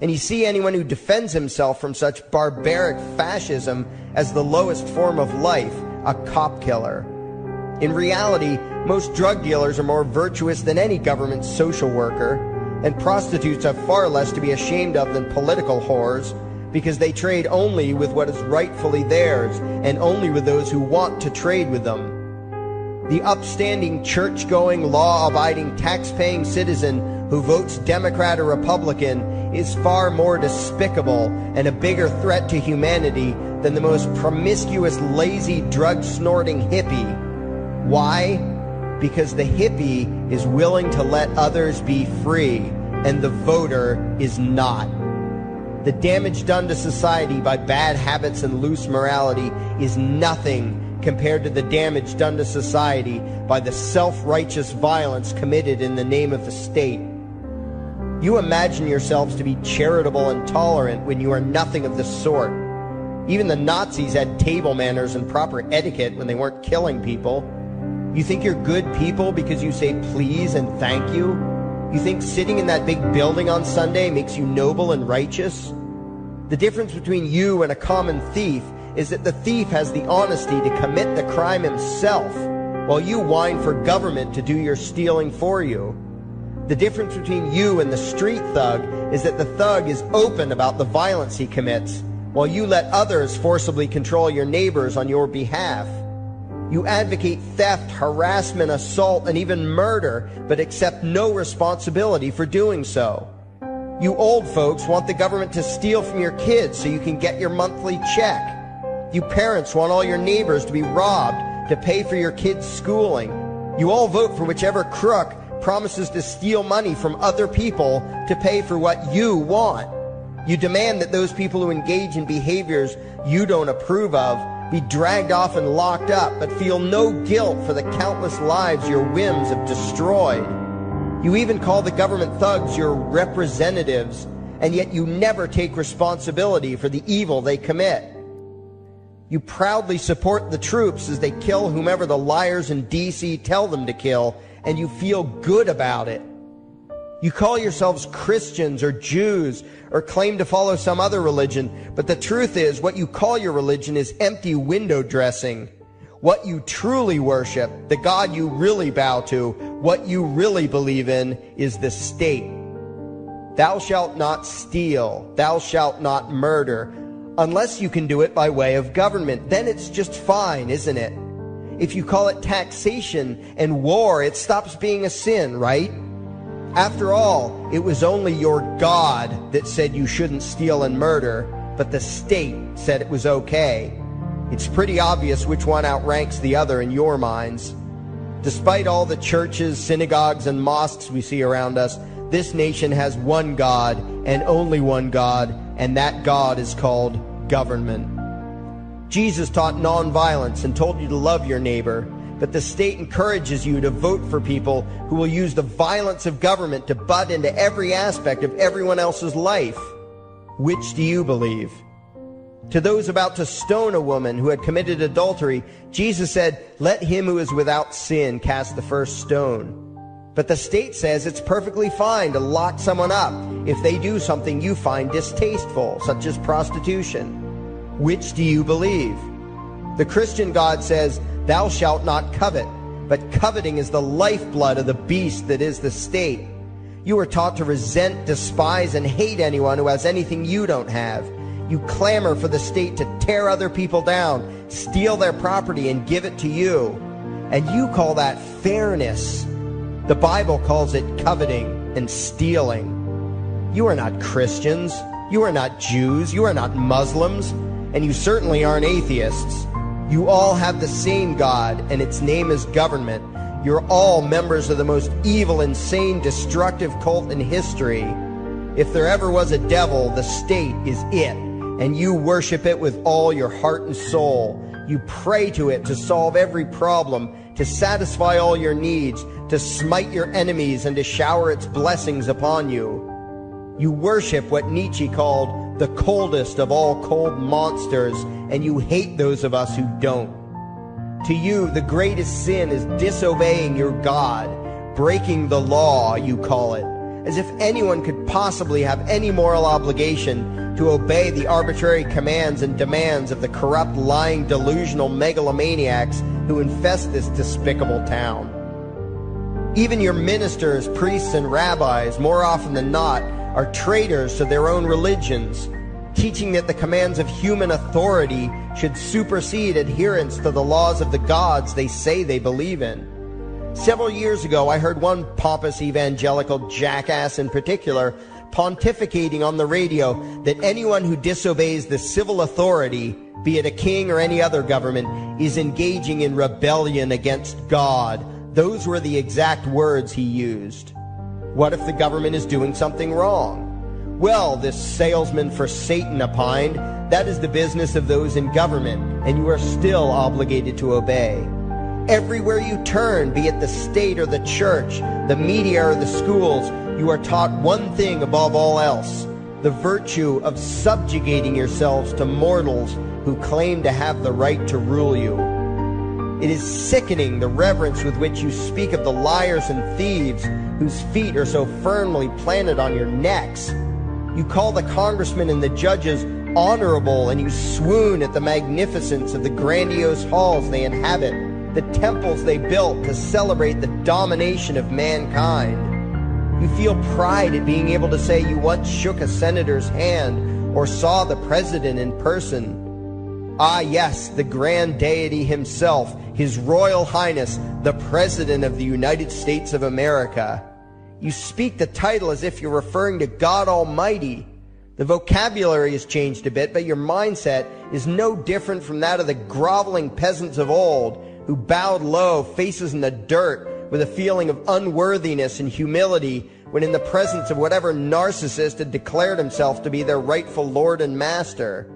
And you see anyone who defends himself from such barbaric fascism as the lowest form of life, a cop killer. In reality, most drug dealers are more virtuous than any government social worker, and prostitutes have far less to be ashamed of than political whores, because they trade only with what is rightfully theirs, and only with those who want to trade with them. The upstanding, church-going, law-abiding, tax-paying citizen who votes Democrat or Republican is far more despicable and a bigger threat to humanity than the most promiscuous, lazy, drug-snorting hippie. Why? Because the hippie is willing to let others be free, and the voter is not. The damage done to society by bad habits and loose morality is nothing compared to the damage done to society by the self-righteous violence committed in the name of the state. You imagine yourselves to be charitable and tolerant when you are nothing of the sort. Even the Nazis had table manners and proper etiquette when they weren't killing people. You think you're good people because you say please and thank you? You think sitting in that big building on Sunday makes you noble and righteous? The difference between you and a common thief is that the thief has the honesty to commit the crime himself, while you whine for government to do your stealing for you. The difference between you and the street thug is that the thug is open about the violence he commits, while you let others forcibly control your neighbors on your behalf. You advocate theft, harassment, assault, and even murder, but accept no responsibility for doing so. You old folks want the government to steal from your kids so you can get your monthly check. You parents want all your neighbors to be robbed to pay for your kids' schooling. You all vote for whichever crook promises to steal money from other people to pay for what you want. You demand that those people who engage in behaviors you don't approve of be dragged off and locked up, but feel no guilt for the countless lives your whims have destroyed. You even call the government thugs your representatives, and yet you never take responsibility for the evil they commit. You proudly support the troops as they kill whomever the liars in D.C. tell them to kill, and you feel good about it. You call yourselves Christians or Jews or claim to follow some other religion, but the truth is what you call your religion is empty window dressing. What you truly worship, the God you really bow to, what you really believe in is the state. Thou shalt not steal, thou shalt not murder, unless you can do it by way of government. Then it's just fine, isn't it? If you call it taxation and war, it stops being a sin, right? After all, it was only your God that said you shouldn't steal and murder, but the state said it was okay. It's pretty obvious which one outranks the other in your minds. Despite all the churches, synagogues, and mosques we see around us, this nation has one God and only one God, and that God is called government. Jesus taught nonviolence and told you to love your neighbor, but the state encourages you to vote for people who will use the violence of government to butt into every aspect of everyone else's life. Which do you believe? To those about to stone a woman who had committed adultery, Jesus said, "Let him who is without sin cast the first stone." But the state says it's perfectly fine to lock someone up if they do something you find distasteful, such as prostitution. Which do you believe? The Christian God says, "Thou shalt not covet," but coveting is the lifeblood of the beast that is the state. You are taught to resent, despise, and hate anyone who has anything you don't have. You clamor for the state to tear other people down, steal their property, and give it to you. And you call that fairness. The Bible calls it coveting and stealing. You are not Christians. You are not Jews. You are not Muslims. And you certainly aren't atheists. You all have the same God, and its name is government. You're all members of the most evil, insane, destructive cult in history. If there ever was a devil, the state is it, and you worship it with all your heart and soul. You pray to it to solve every problem, to satisfy all your needs, to smite your enemies, and to shower its blessings upon you. You worship what Nietzsche called the coldest of all cold monsters, and you hate those of us who don't. To you, the greatest sin is disobeying your God, breaking the law, you call it, as if anyone could possibly have any moral obligation to obey the arbitrary commands and demands of the corrupt, lying, delusional megalomaniacs who infest this despicable town. Even your ministers, priests, and rabbis, more often than not, are traitors to their own religions, teaching that the commands of human authority should supersede adherence to the laws of the gods they say they believe in. Several years ago, I heard one pompous evangelical jackass in particular pontificating on the radio that anyone who disobeys the civil authority, be it a king or any other government, is engaging in rebellion against God. Those were the exact words he used. What if the government is doing something wrong? Well, this salesman for Satan opined, that is the business of those in government, and you are still obligated to obey. Everywhere you turn, be it the state or the church, the media or the schools, you are taught one thing above all else, the virtue of subjugating yourselves to mortals who claim to have the right to rule you. It is sickening the reverence with which you speak of the liars and thieves whose feet are so firmly planted on your necks. You call the congressmen and the judges honorable, and you swoon at the magnificence of the grandiose halls they inhabit, the temples they built to celebrate the domination of mankind. You feel pride at being able to say you once shook a senator's hand or saw the president in person. Ah, yes, the grand deity himself, His Royal Highness, the President of the United States of America. You speak the title as if you're referring to God Almighty. The vocabulary has changed a bit, but your mindset is no different from that of the groveling peasants of old who bowed low, faces in the dirt, with a feeling of unworthiness and humility when in the presence of whatever narcissist had declared himself to be their rightful lord and master.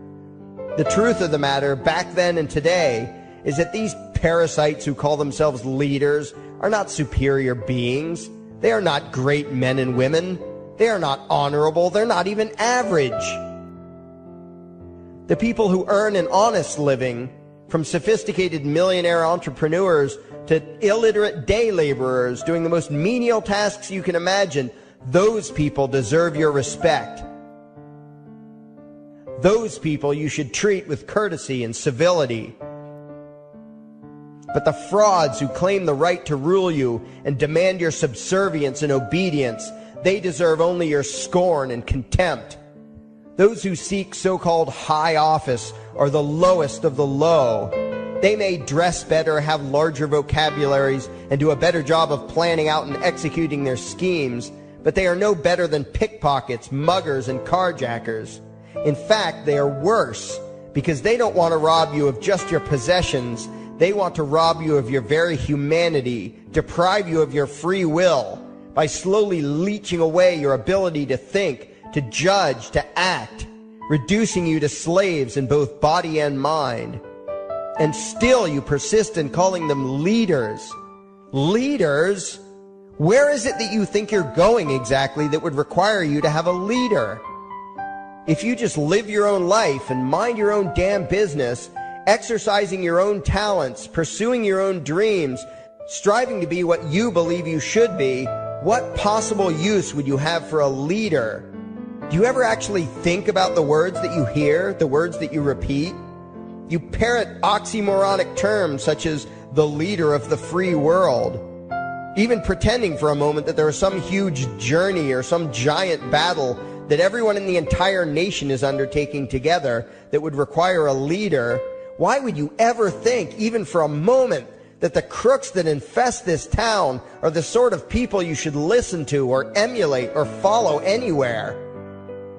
The truth of the matter, back then and today, is that these parasites who call themselves leaders are not superior beings. They are not great men and women. They are not honorable. They're not even average. The people who earn an honest living, from sophisticated millionaire entrepreneurs to illiterate day laborers doing the most menial tasks you can imagine, those people deserve your respect. Those people you should treat with courtesy and civility. But the frauds who claim the right to rule you and demand your subservience and obedience, they deserve only your scorn and contempt. Those who seek so-called high office are the lowest of the low. They may dress better, have larger vocabularies, and do a better job of planning out and executing their schemes, but they are no better than pickpockets, muggers, and carjackers. In fact, they are worse, because they don't want to rob you of just your possessions. They want to rob you of your very humanity, deprive you of your free will, by slowly leeching away your ability to think, to judge, to act, reducing you to slaves in both body and mind. And still you persist in calling them leaders. Leaders? Where is it that you think you're going exactly that would require you to have a leader? If you just live your own life and mind your own damn business, exercising your own talents, pursuing your own dreams, striving to be what you believe you should be, what possible use would you have for a leader? Do you ever actually think about the words that you hear, the words that you repeat? You parrot oxymoronic terms such as the leader of the free world, even pretending for a moment that there is some huge journey or some giant battle that everyone in the entire nation is undertaking together that would require a leader. Why would you ever think, even for a moment, that the crooks that infest this town are the sort of people you should listen to or emulate or follow anywhere?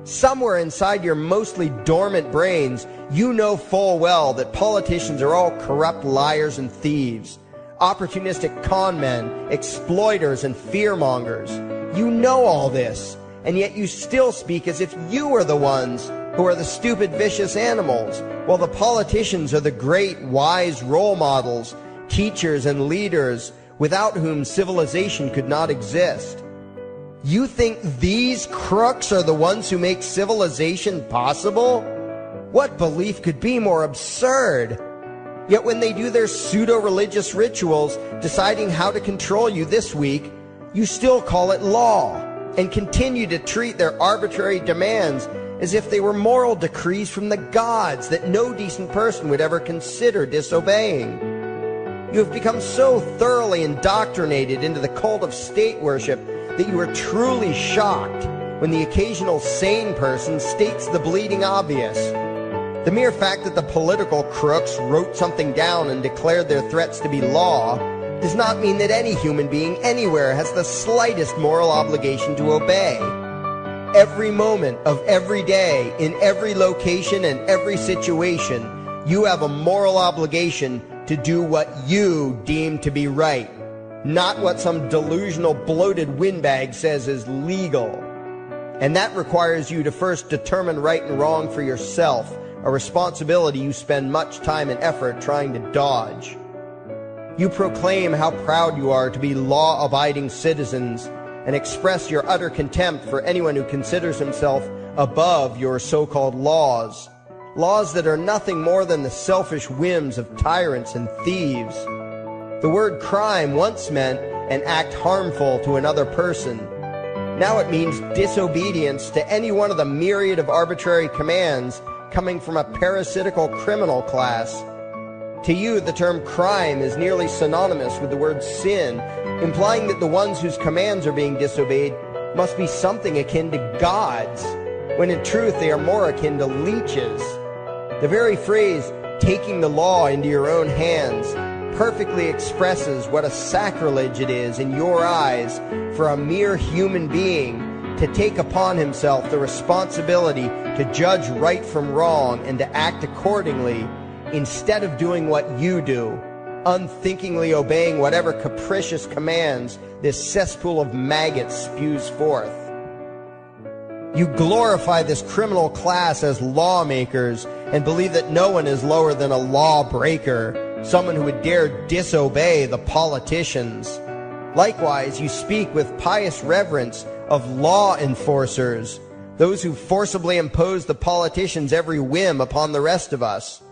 Somewhere inside your mostly dormant brains, you know full well that politicians are all corrupt liars and thieves, opportunistic con men, exploiters, and fearmongers. You know all this, and yet you still speak as if you are the ones who are the stupid, vicious animals, while the politicians are the great, wise role models, teachers, and leaders without whom civilization could not exist. You think these crooks are the ones who make civilization possible? What belief could be more absurd? Yet when they do their pseudo-religious rituals, deciding how to control you this week, you still call it law, and continue to treat their arbitrary demands as if they were moral decrees from the gods that no decent person would ever consider disobeying. You have become so thoroughly indoctrinated into the cult of state worship that you are truly shocked when the occasional sane person states the bleeding obvious. The mere fact that the political crooks wrote something down and declared their threats to be law does not mean that any human being anywhere has the slightest moral obligation to obey. Every moment of every day, in every location and every situation, you have a moral obligation to do what you deem to be right, not what some delusional bloated windbag says is legal. And that requires you to first determine right and wrong for yourself, a responsibility you spend much time and effort trying to dodge. You proclaim how proud you are to be law-abiding citizens and express your utter contempt for anyone who considers himself above your so-called laws, laws that are nothing more than the selfish whims of tyrants and thieves. The word crime once meant an act harmful to another person. Now it means disobedience to any one of the myriad of arbitrary commands coming from a parasitical criminal class. To you, the term crime is nearly synonymous with the word sin, implying that the ones whose commands are being disobeyed must be something akin to gods, when in truth they are more akin to leeches. The very phrase, taking the law into your own hands, perfectly expresses what a sacrilege it is in your eyes for a mere human being to take upon himself the responsibility to judge right from wrong and to act accordingly, instead of doing what you do, unthinkingly obeying whatever capricious commands this cesspool of maggots spews forth. You glorify this criminal class as lawmakers and believe that no one is lower than a lawbreaker, someone who would dare disobey the politicians. Likewise, you speak with pious reverence of law enforcers, those who forcibly impose the politicians' every whim upon the rest of us.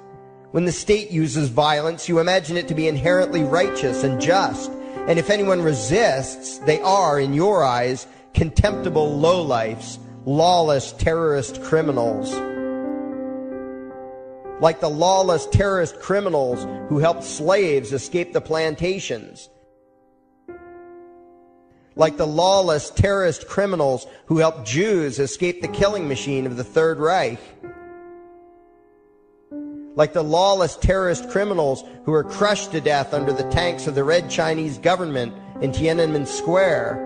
When the state uses violence, you imagine it to be inherently righteous and just, and if anyone resists, they are, in your eyes, contemptible lowlifes, lawless terrorist criminals. Like the lawless terrorist criminals who helped slaves escape the plantations. Like the lawless terrorist criminals who helped Jews escape the killing machine of the Third Reich. Like the lawless terrorist criminals who were crushed to death under the tanks of the Red Chinese government in Tiananmen Square.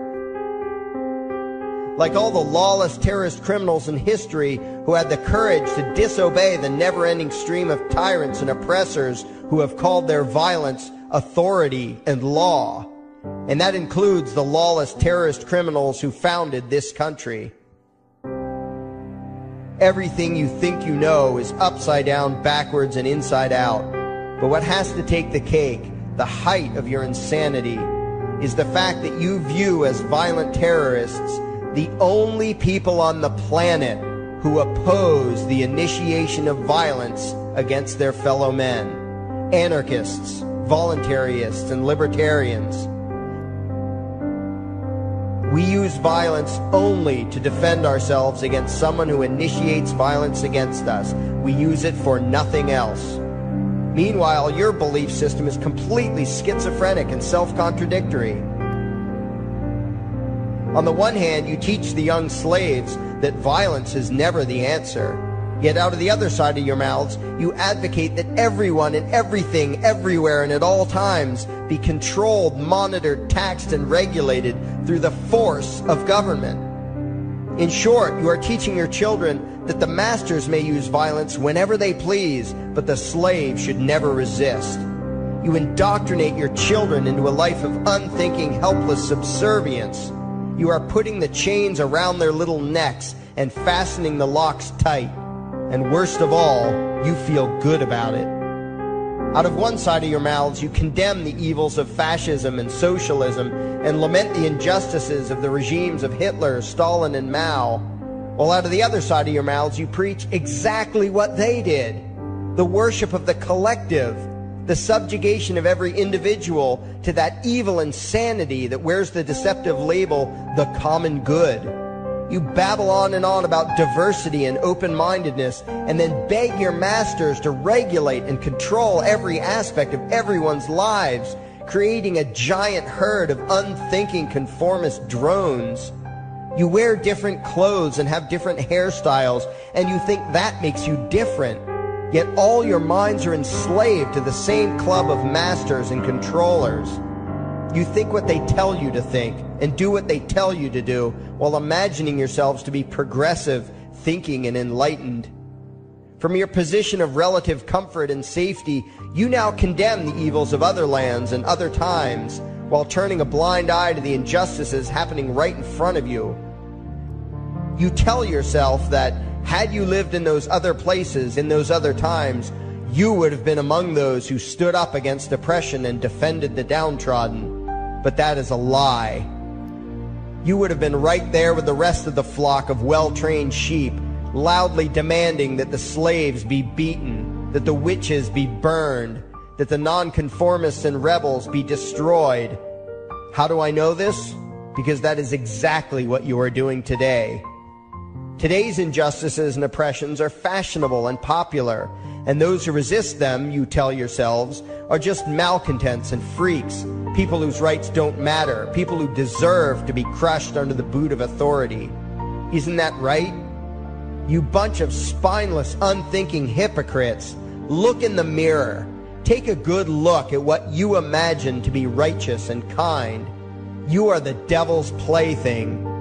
Like all the lawless terrorist criminals in history who had the courage to disobey the never-ending stream of tyrants and oppressors who have called their violence authority and law. And that includes the lawless terrorist criminals who founded this country. Everything you think you know is upside down, backwards, and inside out. But what has to take the cake, the height of your insanity, is the fact that you view as violent terrorists the only people on the planet who oppose the initiation of violence against their fellow men. Anarchists, voluntarists, and libertarians. We use violence only to defend ourselves against someone who initiates violence against us. We use it for nothing else. Meanwhile, your belief system is completely schizophrenic and self-contradictory. On the one hand, you teach the young slaves that violence is never the answer. Yet out of the other side of your mouths, you advocate that everyone and everything, everywhere and at all times be controlled, monitored, taxed, and regulated through the force of government. In short, you are teaching your children that the masters may use violence whenever they please, but the slave should never resist. You indoctrinate your children into a life of unthinking, helpless subservience. You are putting the chains around their little necks and fastening the locks tight. And worst of all, you feel good about it. Out of one side of your mouths, you condemn the evils of fascism and socialism and lament the injustices of the regimes of Hitler, Stalin, and Mao. While out of the other side of your mouths, you preach exactly what they did. The worship of the collective, the subjugation of every individual to that evil insanity that wears the deceptive label, the common good. You babble on and on about diversity and open-mindedness, and then beg your masters to regulate and control every aspect of everyone's lives, creating a giant herd of unthinking conformist drones. You wear different clothes and have different hairstyles, and you think that makes you different. Yet all your minds are enslaved to the same club of masters and controllers. You think what they tell you to think and do what they tell you to do while imagining yourselves to be progressive, thinking, and enlightened. From your position of relative comfort and safety, you now condemn the evils of other lands and other times while turning a blind eye to the injustices happening right in front of you. You tell yourself that had you lived in those other places, in those other times, you would have been among those who stood up against oppression and defended the downtrodden. But that is a lie. You would have been right there with the rest of the flock of well-trained sheep, loudly demanding that the slaves be beaten, that the witches be burned, that the nonconformists and rebels be destroyed. How do I know this? Because that is exactly what you are doing today. Today's injustices and oppressions are fashionable and popular, and those who resist them, you tell yourselves, are just malcontents and freaks, people whose rights don't matter, people who deserve to be crushed under the boot of authority. Isn't that right? You bunch of spineless, unthinking hypocrites, look in the mirror. Take a good look at what you imagine to be righteous and kind. You are the devil's plaything.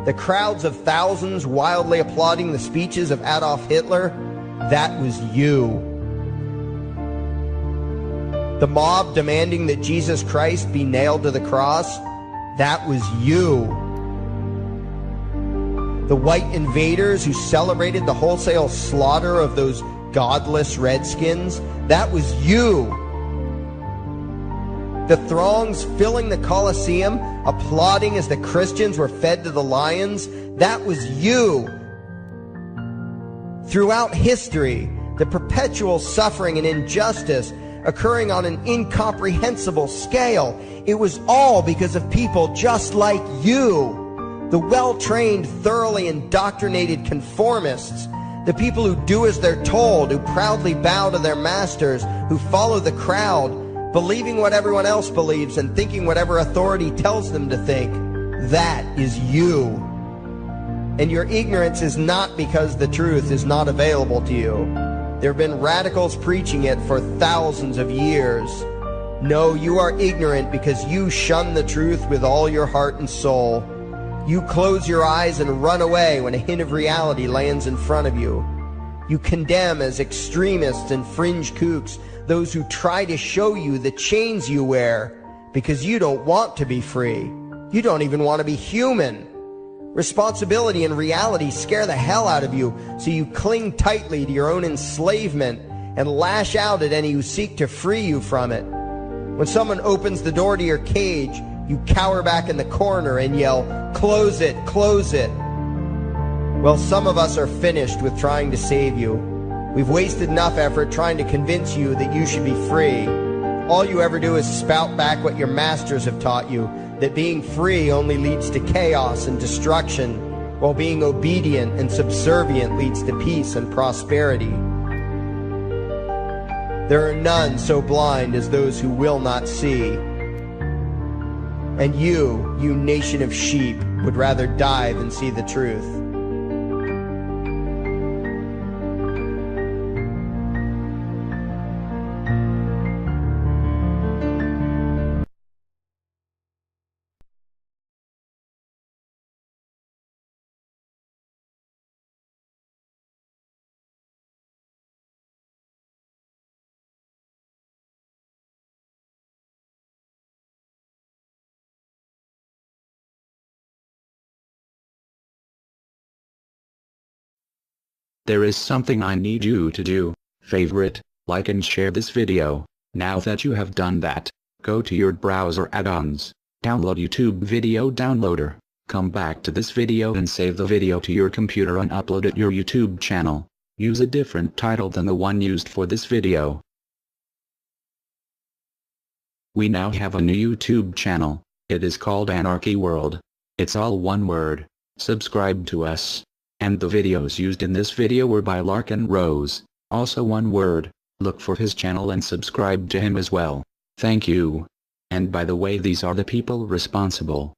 The crowds of thousands wildly applauding the speeches of Adolf Hitler, that was you. The mob demanding that Jesus Christ be nailed to the cross, that was you. The white invaders who celebrated the wholesale slaughter of those godless redskins, that was you. The throngs filling the Colosseum, applauding as the Christians were fed to the lions, that was you. Throughout history, the perpetual suffering and injustice occurring on an incomprehensible scale, it was all because of people just like you. The well-trained, thoroughly indoctrinated conformists, the people who do as they're told, who proudly bow to their masters, who follow the crowd, believing what everyone else believes and thinking whatever authority tells them to think. That is you. And your ignorance is not because the truth is not available to you. There have been radicals preaching it for thousands of years. No, you are ignorant because you shun the truth with all your heart and soul. You close your eyes and run away when a hint of reality lands in front of you. You condemn as extremists and fringe kooks those who try to show you the chains you wear because you don't want to be free. You don't even want to be human. Responsibility and reality scare the hell out of you, so you cling tightly to your own enslavement and lash out at any who seek to free you from it. When someone opens the door to your cage, you cower back in the corner and yell, "Close it, close it." Well, some of us are finished with trying to save you. We've wasted enough effort trying to convince you that you should be free. All you ever do is spout back what your masters have taught you, that being free only leads to chaos and destruction, while being obedient and subservient leads to peace and prosperity. There are none so blind as those who will not see. And you nation of sheep, would rather die than see the truth. There is something I need you to do. Favorite, like and share this video. Now that you have done that, go to your browser add-ons, download YouTube Video Downloader, come back to this video and save the video to your computer and upload it your YouTube channel. Use a different title than the one used for this video. We now have a new YouTube channel. It is called Anarchy World. It's all one word. Subscribe to us. And the videos used in this video were by Larkin Rose, also one word. Look for his channel and subscribe to him as well. Thank you. And by the way, these are the people responsible.